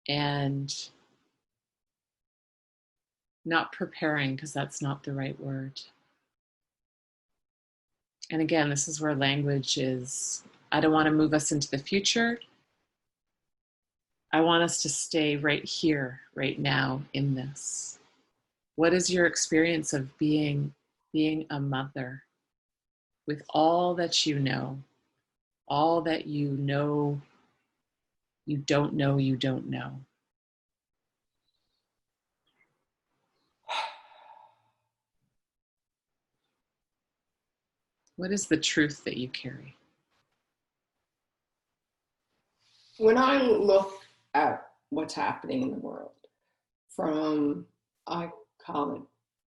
and not preparing, because that's not the right word. And again, this is where language is, I don't want to move us into the future. I want us to stay right here, right now in this. What is your experience of being a mother with all that you know, all that you know, you don't know, you don't know? What is the truth that you carry? When I look at what's happening in the world, from, I call it,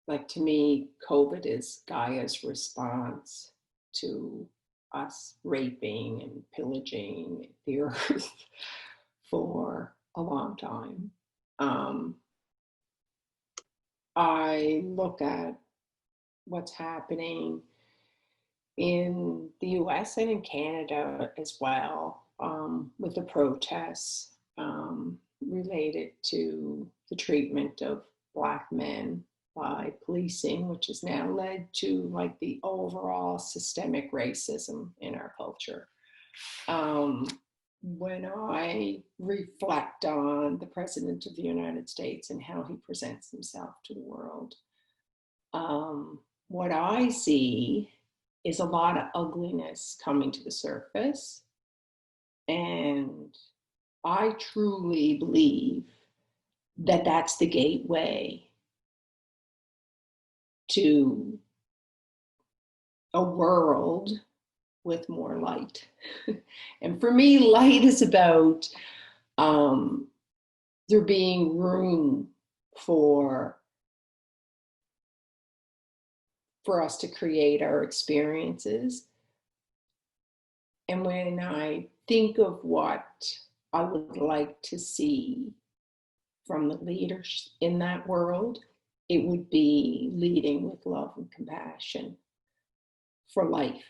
like, to me, COVID is Gaia's response to us raping and pillaging the earth for a long time. I look at what's happening in the US and in Canada as well, with the protests related to the treatment of Black men by policing, which has now led to like the overall systemic racism in our culture. When I reflect on the President of the United States and how he presents himself to the world, what I see is a lot of ugliness coming to the surface. And I truly believe that that's the gateway to a world with more light. And for me, light is about there being room for us to create our experiences. And when I think of what I would like to see from the leaders in that world, it would be leading with love and compassion for life.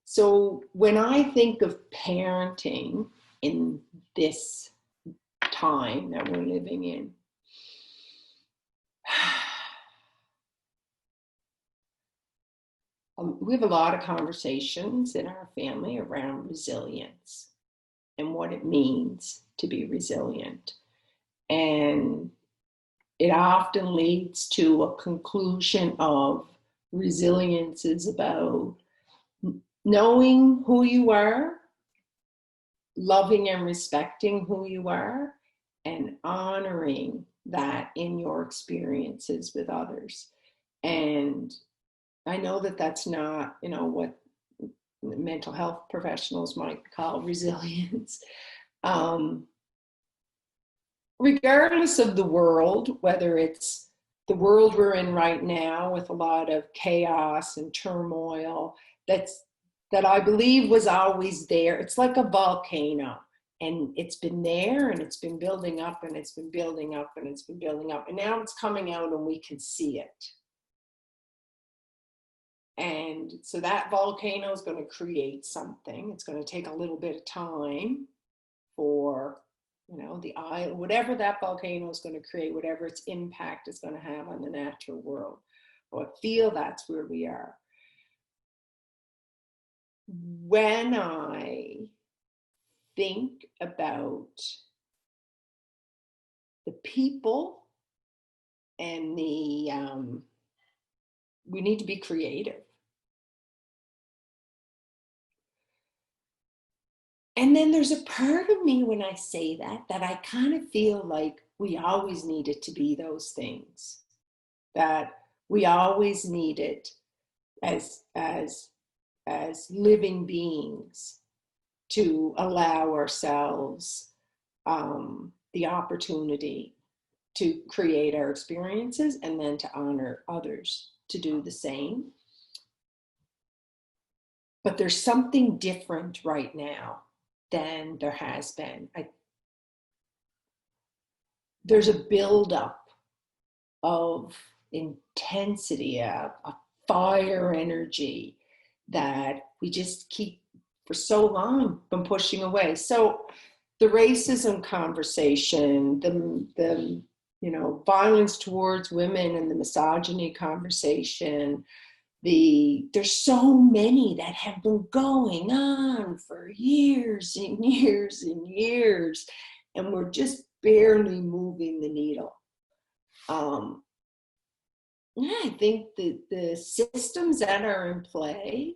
So when I think of parenting in this time that we're living in, we have a lot of conversations in our family around resilience and what it means to be resilient. And it often leads to a conclusion of resilience is about knowing who you are, loving and respecting who you are, and honoring that in your experiences with others. And I know that that's not, what mental health professionals might call resilience. Regardless of the world, whether it's the world we're in right now with a lot of chaos and turmoil, that I believe was always there. It's like a volcano, and it's been there, and it's been building up, and it's been building up, and it's been building up, and now it's coming out and we can see it. And so that volcano is going to create something. It's going to take a little bit of time for, the eye, whatever that volcano is going to create, whatever its impact is going to have on the natural world. Well, I feel that's where we are. When I think about the people and we need to be creative. And then there's a part of me when I say that I kind of feel like we always needed to be those things, that we always needed as living beings to allow ourselves the opportunity to create our experiences and then to honor others to do the same. But there's something different right now than there has been. There's a buildup of intensity, a fire energy that we just keep for so long been pushing away. So the racism conversation, the violence towards women and the misogyny conversation, there's so many that have been going on for years and years and years, and we're just barely moving the needle. I think the systems that are in play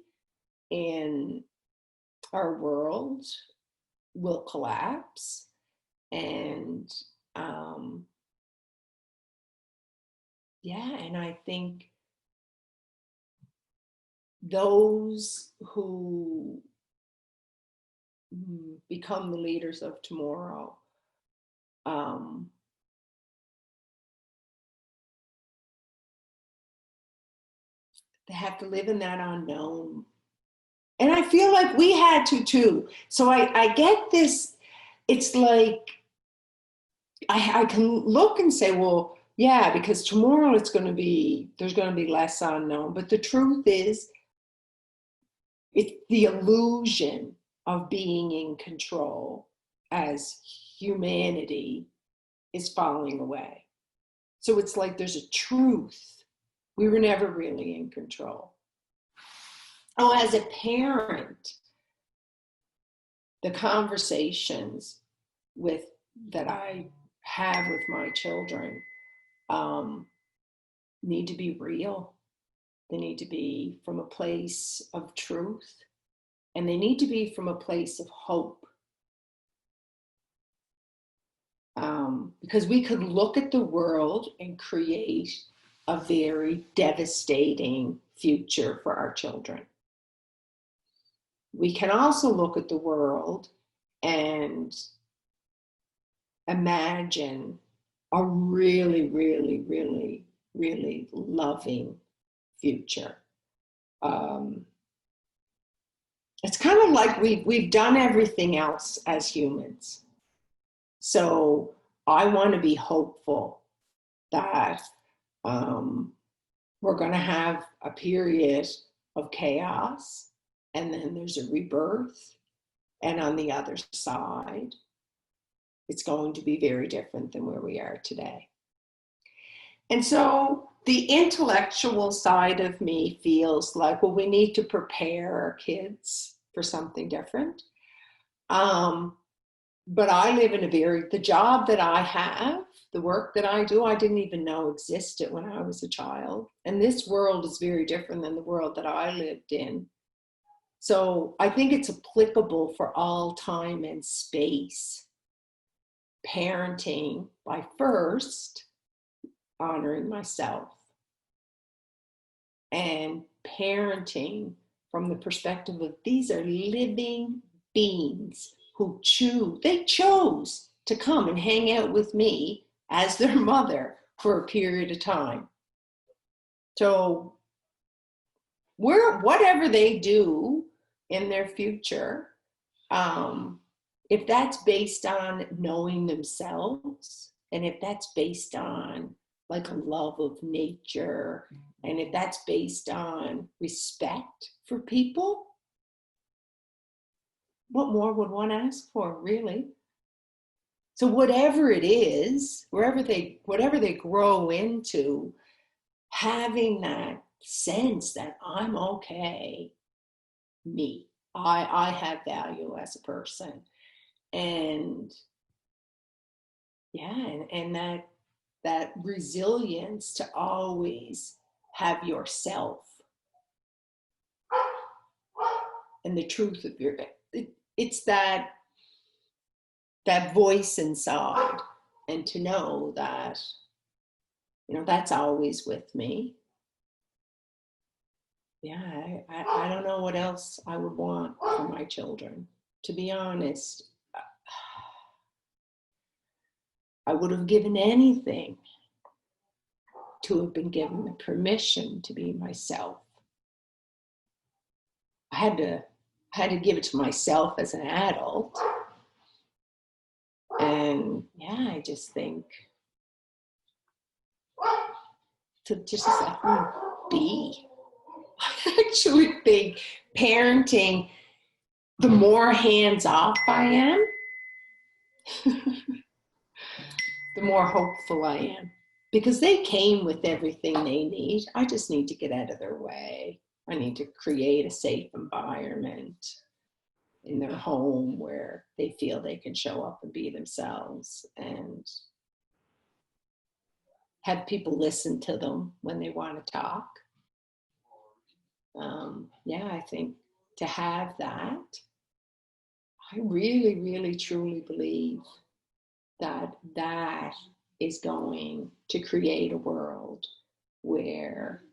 in our world will collapse, and and I think those who become the leaders of tomorrow they have to live in that unknown And I feel like we had to too. So I get this, it's like, I can look and say, well, yeah, because tomorrow there's going to be less unknown. But the truth is, it's the illusion of being in control as humanity is falling away. So it's like there's a truth. We were never really in control. Oh, as a parent, the conversations that I have with my children need to be real. They need to be from a place of truth, and they need to be from a place of hope. Because we could look at the world and create a very devastating future for our children. We can also look at the world and imagine a really, really, really, really loving future. It's kind of like we've done everything else as humans. So I want to be hopeful that we're going to have a period of chaos, and then there's a rebirth. And on the other side, it's going to be very different than where we are today. And so the intellectual side of me feels like, well, we need to prepare our kids for something different. But I live in the job that I have, the work that I do, I didn't even know existed when I was a child. And this world is very different than the world that I lived in. So I think it's applicable for all time and space. Parenting by first honoring myself, and parenting from the perspective of these are living beings who chose to come and hang out with me as their mother for a period of time. So whatever they do in their future, if that's based on knowing themselves, and if that's based on like a love of nature, and if that's based on respect for people, what more would one ask for, really? So whatever it is, whatever they grow into, having that sense that I'm okay, me, I have value as a person. And yeah, and that resilience to always have yourself and the truth of it's that voice inside, and to know that, that's always with me. Yeah, I don't know what else I would want for my children. To be honest, I would have given anything to have been given the permission to be myself. I had to give it to myself as an adult. And yeah, I just think to just let them be. I actually think parenting, the more hands off I am, the more hopeful I am. Because they came with everything they need. I just need to get out of their way. I need to create a safe environment in their home where they feel they can show up and be themselves, and have people listen to them when they want to talk. Yeah, I think to have that, I really, really, truly believe that that is going to create a world where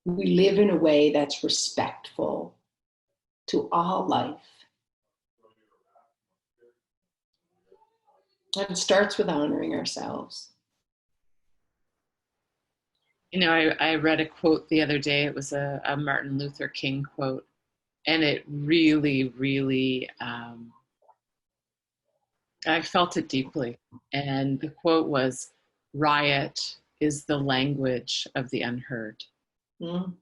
we live in a way that's respectful to all life. And it starts with honoring ourselves. I read a quote the other day. It was a Martin Luther King quote. And it really, really, I felt it deeply. And the quote was, riot is the language of the unheard. Mm.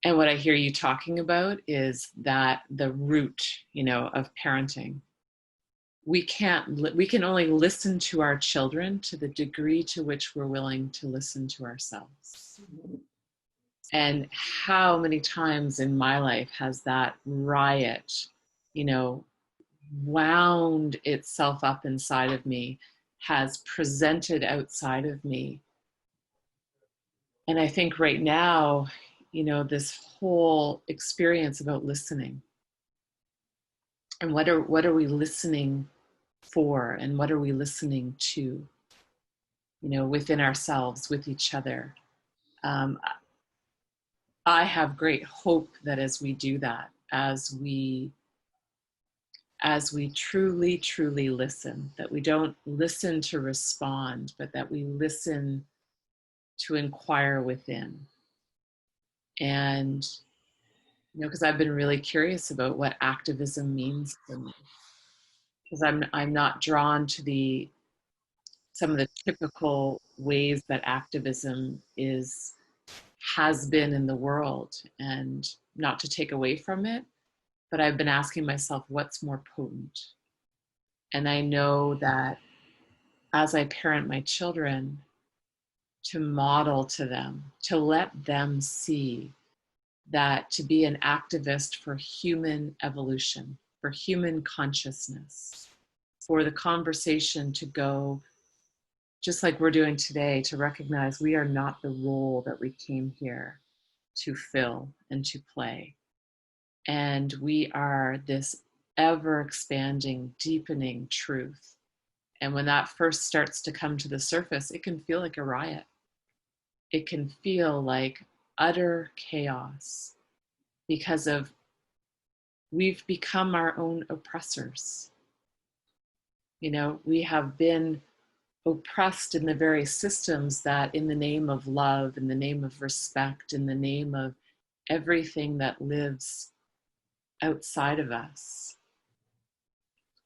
And what I hear you talking about is that the root, of parenting. We can only listen to our children to the degree to which we're willing to listen to ourselves. And how many times in my life has that riot, you know, wound itself up inside of me, has presented outside of me. And I think right now, this whole experience about listening, and what are we listening for, and what are we listening to, within ourselves, with each other. um, I have great hope that as we do that, as we truly, truly listen, that we don't listen to respond, but that we listen to inquire within. And, because I've been really curious about what activism means for me, because I'm not drawn to some of the typical ways that activism has been in the world, and not to take away from it, but I've been asking myself, what's more potent? And I know that as I parent my children, to model to them, to let them see that to be an activist for human evolution, for human consciousness, for the conversation to go just like we're doing today, to recognize we are not the role that we came here to fill and to play. And we are this ever expanding, deepening truth. And when that first starts to come to the surface, it can feel like a riot. It can feel like utter chaos, because we've become our own oppressors. We have been oppressed in the very systems that, in the name of love, in the name of respect, in the name of everything that lives outside of us,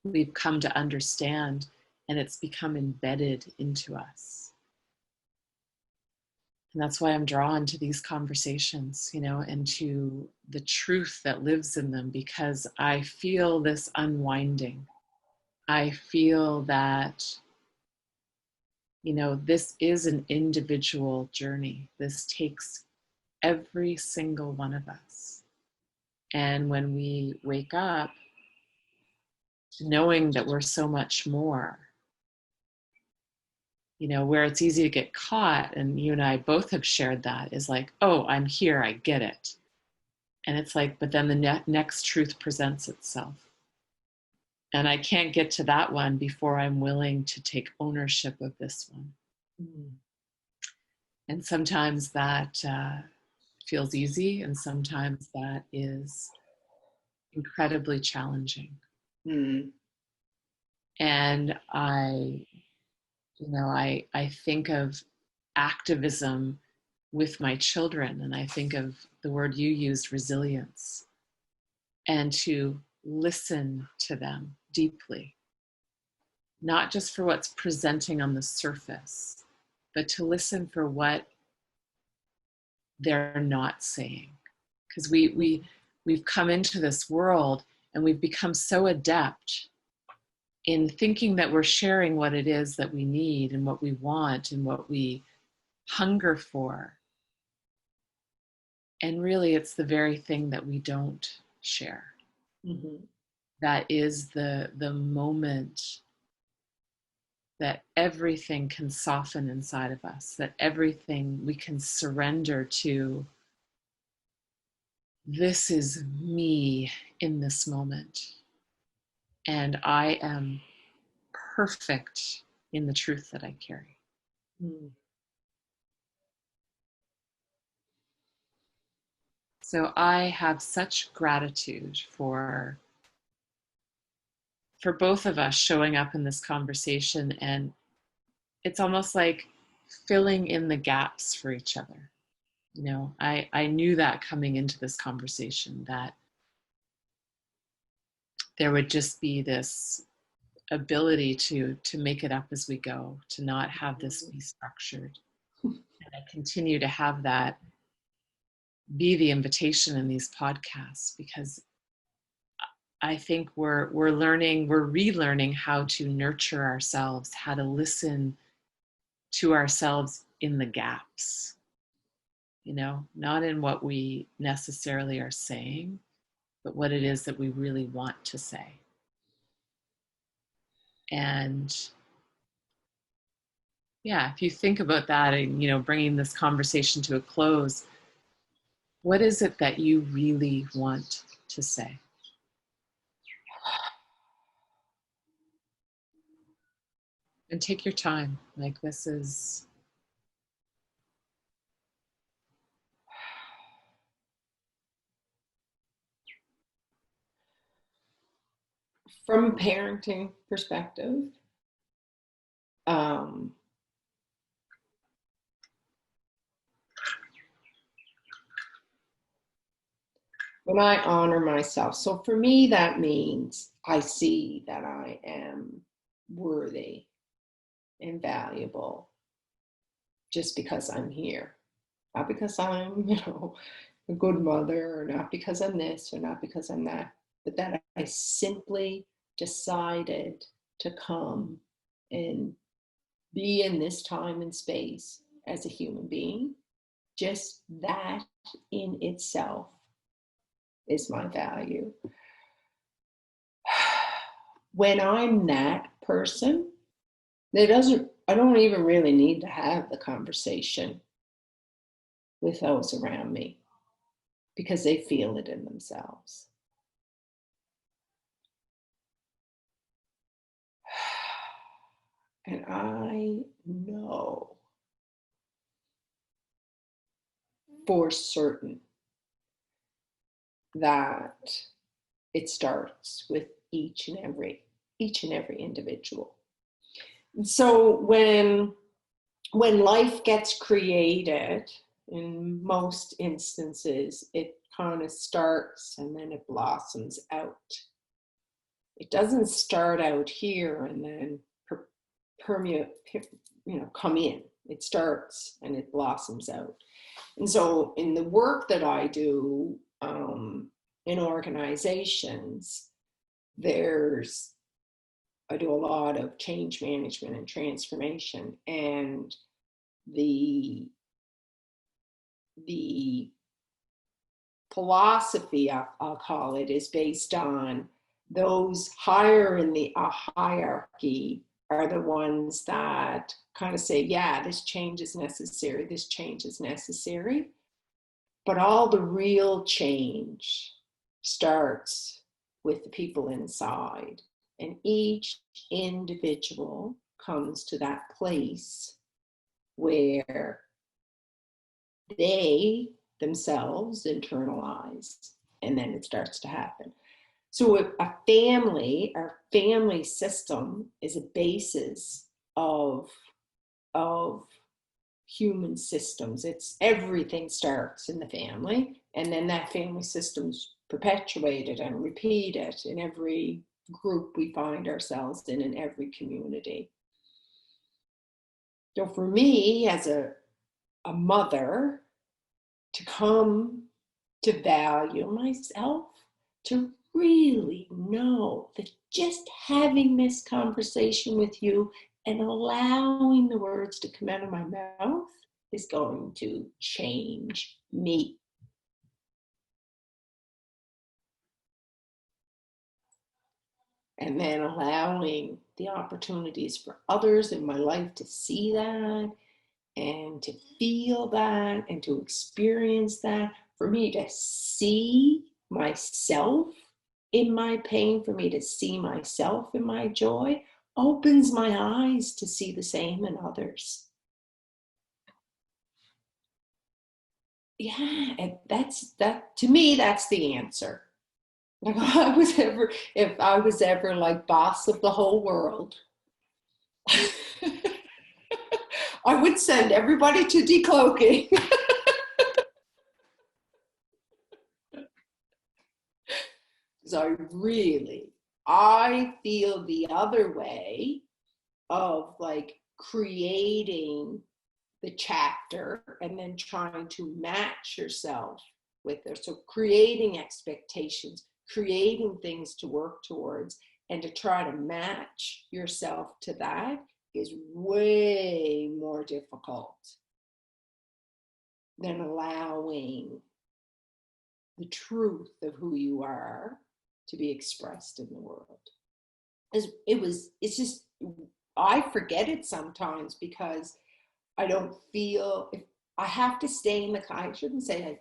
we've come to understand, and it's become embedded into us. And that's why I'm drawn to these conversations, and to the truth that lives in them, because I feel this unwinding. I feel that, this is an individual journey. This takes every single one of us. And when we wake up, knowing that we're so much more, where it's easy to get caught, and you and I both have shared that, is like, oh, I'm here, I get it. And it's like, but then the next truth presents itself. And I can't get to that one before I'm willing to take ownership of this one. Mm. And sometimes that feels easy, and sometimes that is incredibly challenging. Mm. And I think of activism with my children, and I think of the word you used, resilience, and to listen to them deeply, not just for what's presenting on the surface, but to listen for what they're not saying. Because we've come into this world, and we've become so adept in thinking that we're sharing what it is that we need and what we want and what we hunger for. And really, it's the very thing that we don't share. Mm-hmm. That is the moment that everything can soften inside of us, that everything we can surrender to. This is me in this moment, and I am perfect in the truth that I carry. Mm. So I have such gratitude for both of us showing up in this conversation, and it's almost like filling in the gaps for each other. You know, I knew that coming into this conversation, that there would just be this ability to make it up as we go, to not have this be structured. And I continue to have that be the invitation in these podcasts, because I think we're relearning how to nurture ourselves, how to listen to ourselves in the gaps, you know, not in what we necessarily are saying, but what it is that we really want to say. And yeah, if you think about that and, you know, bringing this conversation to a close, what is it that you really want to say? And take your time. Like, this is... From a parenting perspective, when I honor myself, so for me, that means I see that I am worthy and valuable just because I'm here. Not because I'm, you know, a good mother, or not because I'm this, or not because I'm that, but that I simply decided to come and be in this time and space as a human being. Just that in itself is my value. When I'm that person, I don't even really need to have the conversation with those around me, because they feel it in themselves. And I know for certain that it starts with each and every individual. And so when life gets created, in most instances, it kind of starts and then it blossoms out. It doesn't start out here and then permeate, come in. It starts and it blossoms out. And so in the work that I do in organizations, I do a lot of change management and transformation, and the philosophy, I'll call it, is based on those higher in the hierarchy are the ones that kind of say, yeah, this change is necessary, this change is necessary. But all the real change starts with the people inside. And each individual comes to that place where they themselves internalize, and then it starts to happen. So our family system is a basis of human systems. It's everything starts in the family, and then that family system's perpetuated and repeated in every group we find ourselves in every community. So for me, as a mother, to come to value myself, to really know that just having this conversation with you and allowing the words to come out of my mouth is going to change me. And then allowing the opportunities for others in my life to see that and to feel that and to experience that, for me to see myself in my pain, for me to see myself in my joy, opens my eyes to see the same in others. Yeah, and that to me, that's the answer. Like, if I was ever like boss of the whole world, I would send everybody to decloaking. I feel the other way of like creating the chapter and then trying to match yourself with it. So creating expectations, creating things to work towards, and to try to match yourself to that is way more difficult than allowing the truth of who you are to be expressed in the world. It's just, I forget it sometimes because I don't feel, if I have to stay in the, I shouldn't say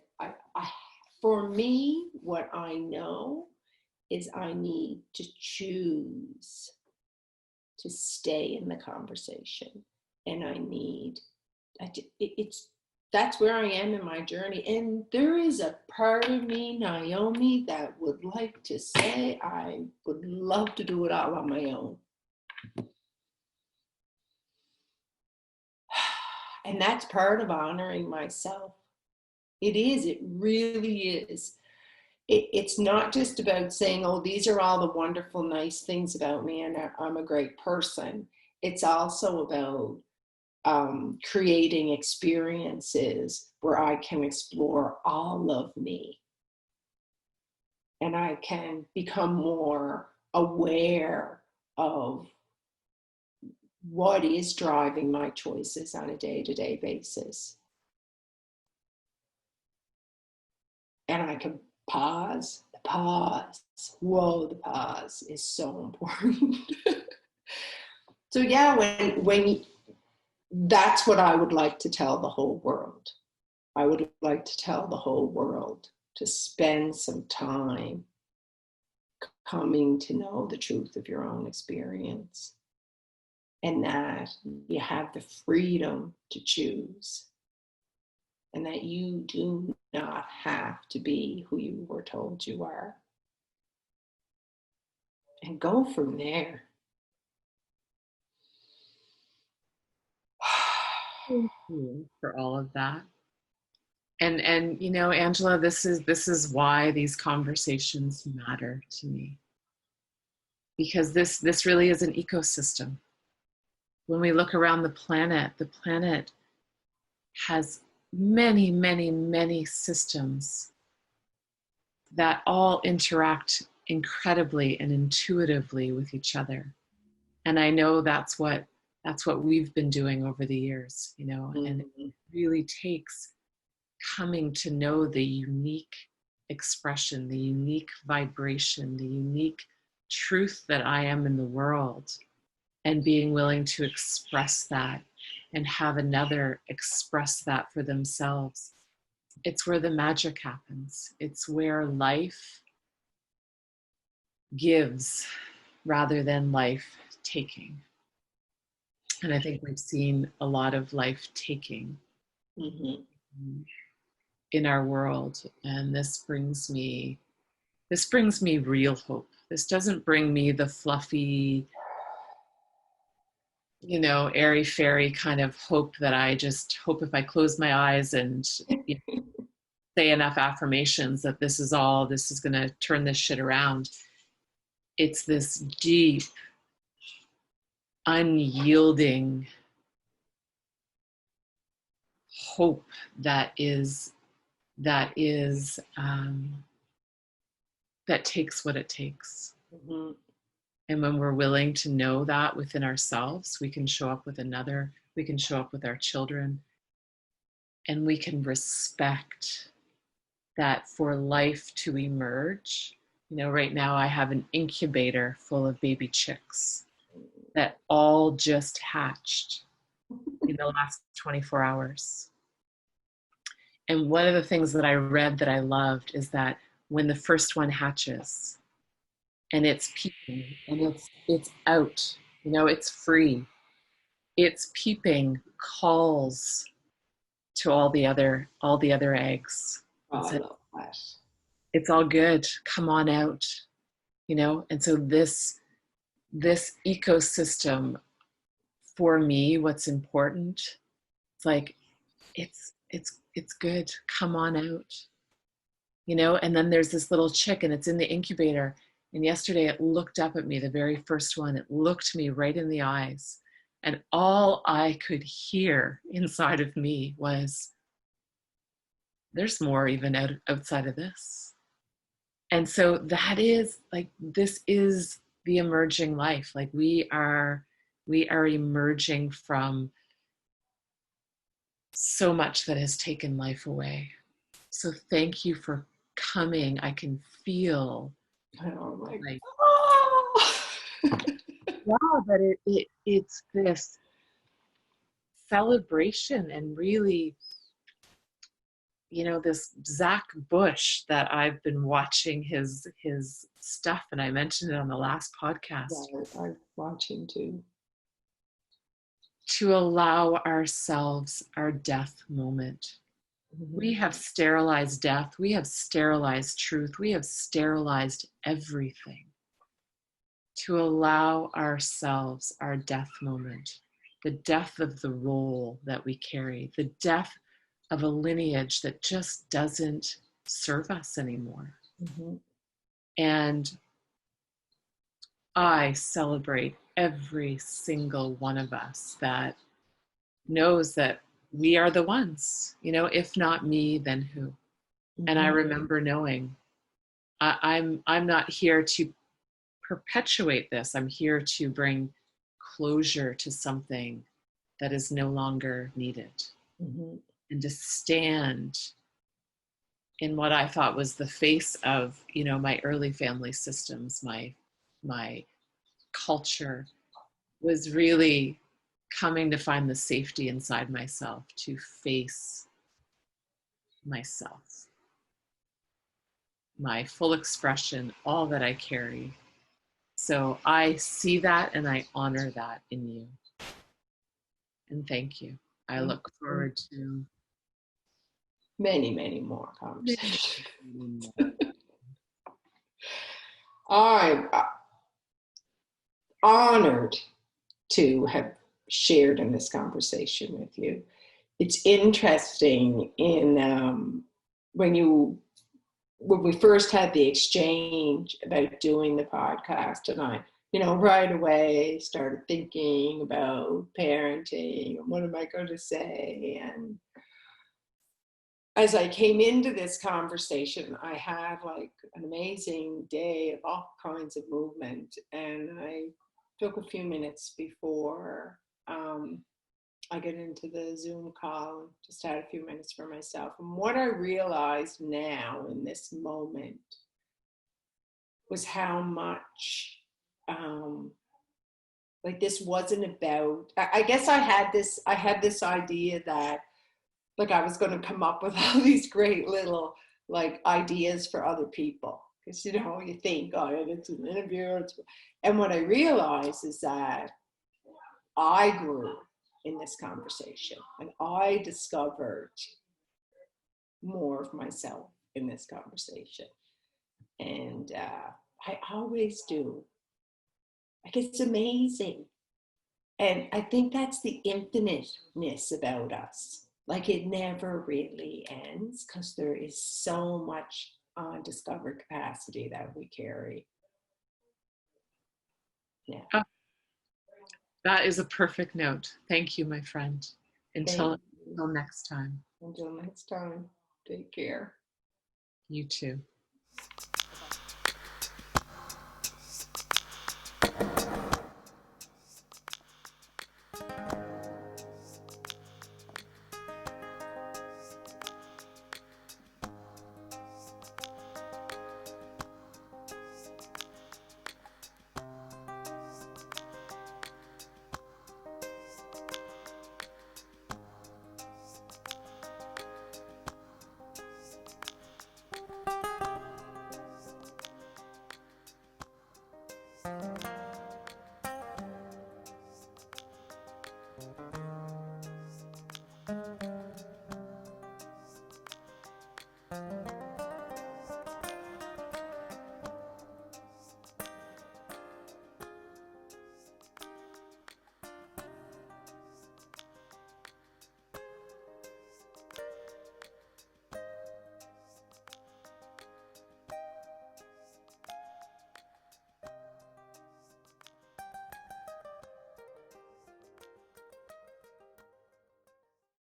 for me, what I know is I need to choose to stay in the conversation. And that's where I am in my journey. And there is a part of me, Naomi, that would like to say I would love to do it all on my own. And that's part of honoring myself. It is, it really is. It's not just about saying, oh, these are all the wonderful, nice things about me and I'm a great person. It's also about creating experiences where I can explore all of me. And I can become more aware of what is driving my choices on a day-to-day basis. And I can pause. Whoa, the pause is so important. So yeah, when that's what I would like to tell the whole world. I would like to tell the whole world to spend some time coming to know the truth of your own experience, and that you have the freedom to choose, and that you do not have to be who you were told you are. And go from there. Thank you for all of that. And you know, Angela, this is why these conversations matter to me. Because this really is an ecosystem. When we look around the planet has many, many, many systems that all interact incredibly and intuitively with each other. And I know that's what we've been doing over the years, you know, and it really takes coming to know the unique expression, the unique vibration, the unique truth that I am in the world, and being willing to express that and have another express that for themselves. It's where the magic happens. It's where life gives rather than life taking. And I think we've seen a lot of life taking in our world. And this brings me real hope. This doesn't bring me the fluffy, you know, airy fairy kind of hope that I just hope if I close my eyes and you know, say enough affirmations that this is going to turn this shit around. It's this deep, unyielding hope that takes what it takes. Mm-hmm. And when we're willing to know that within ourselves, we can show up with another, we can show up with our children, and we can respect that for life to emerge. You know, right now I have an incubator full of baby chicks that all just hatched in the last 24 hours. And one of the things that I read that I loved is that when the first one hatches and it's peeping and it's out, you know, it's free, it's peeping calls to all the other eggs. Oh, I love that. It's all good. Come on out, you know? And so this ecosystem, for me, what's important, it's like, it's good. Come on out. and then there's this little chick and it's in the incubator. And yesterday it looked up at me, the very first one, it looked me right in the eyes. And all I could hear inside of me was, there's more even outside of this. And so that is like, this is the emerging life. Like we are emerging from so much that has taken life away. So thank you for coming. I can feel like, wow, that it's this celebration, and really, this Zach Bush that I've been watching his stuff, and I mentioned it on the last podcast. Yeah, I'm watching too. To allow ourselves our death moment. We have sterilized death. We have sterilized truth. We have sterilized everything. To allow ourselves our death moment, the death of the role that we carry, the death of a lineage that just doesn't serve us anymore. And I celebrate every single one of us that knows that we are the ones, if not me, then who? And I remember knowing I'm not here to perpetuate this. I'm here to bring closure to something that is no longer needed. And to stand in what I thought was the face of, my early family systems, my culture, was really coming to find the safety inside myself to face myself, my full expression, all that I carry. So I see that and I honor that in you. And thank you. I look forward to many, many more conversations. I'm honored to have shared in this conversation with you. It's interesting when we first had the exchange about doing the podcast, and I, right away started thinking about parenting and what am I going to say. And as I came into this conversation, I had like an amazing day of all kinds of movement, and I took a few minutes before I get into the Zoom call and just had a few minutes for myself. And what I realized now in this moment was how much like this wasn't about, I guess I had this idea that like I was going to come up with all these great little like ideas for other people. Because, you think, oh, it's an interview. And what I realized is that I grew in this conversation, and I discovered more of myself in this conversation. And I always do. Like, it's amazing. And I think that's the infiniteness about us. Like, it never really ends because there is so much undiscovered capacity that we carry. Yeah. Oh, that is a perfect note. Thank you, my friend. Until next time. Until next time, take care. You too.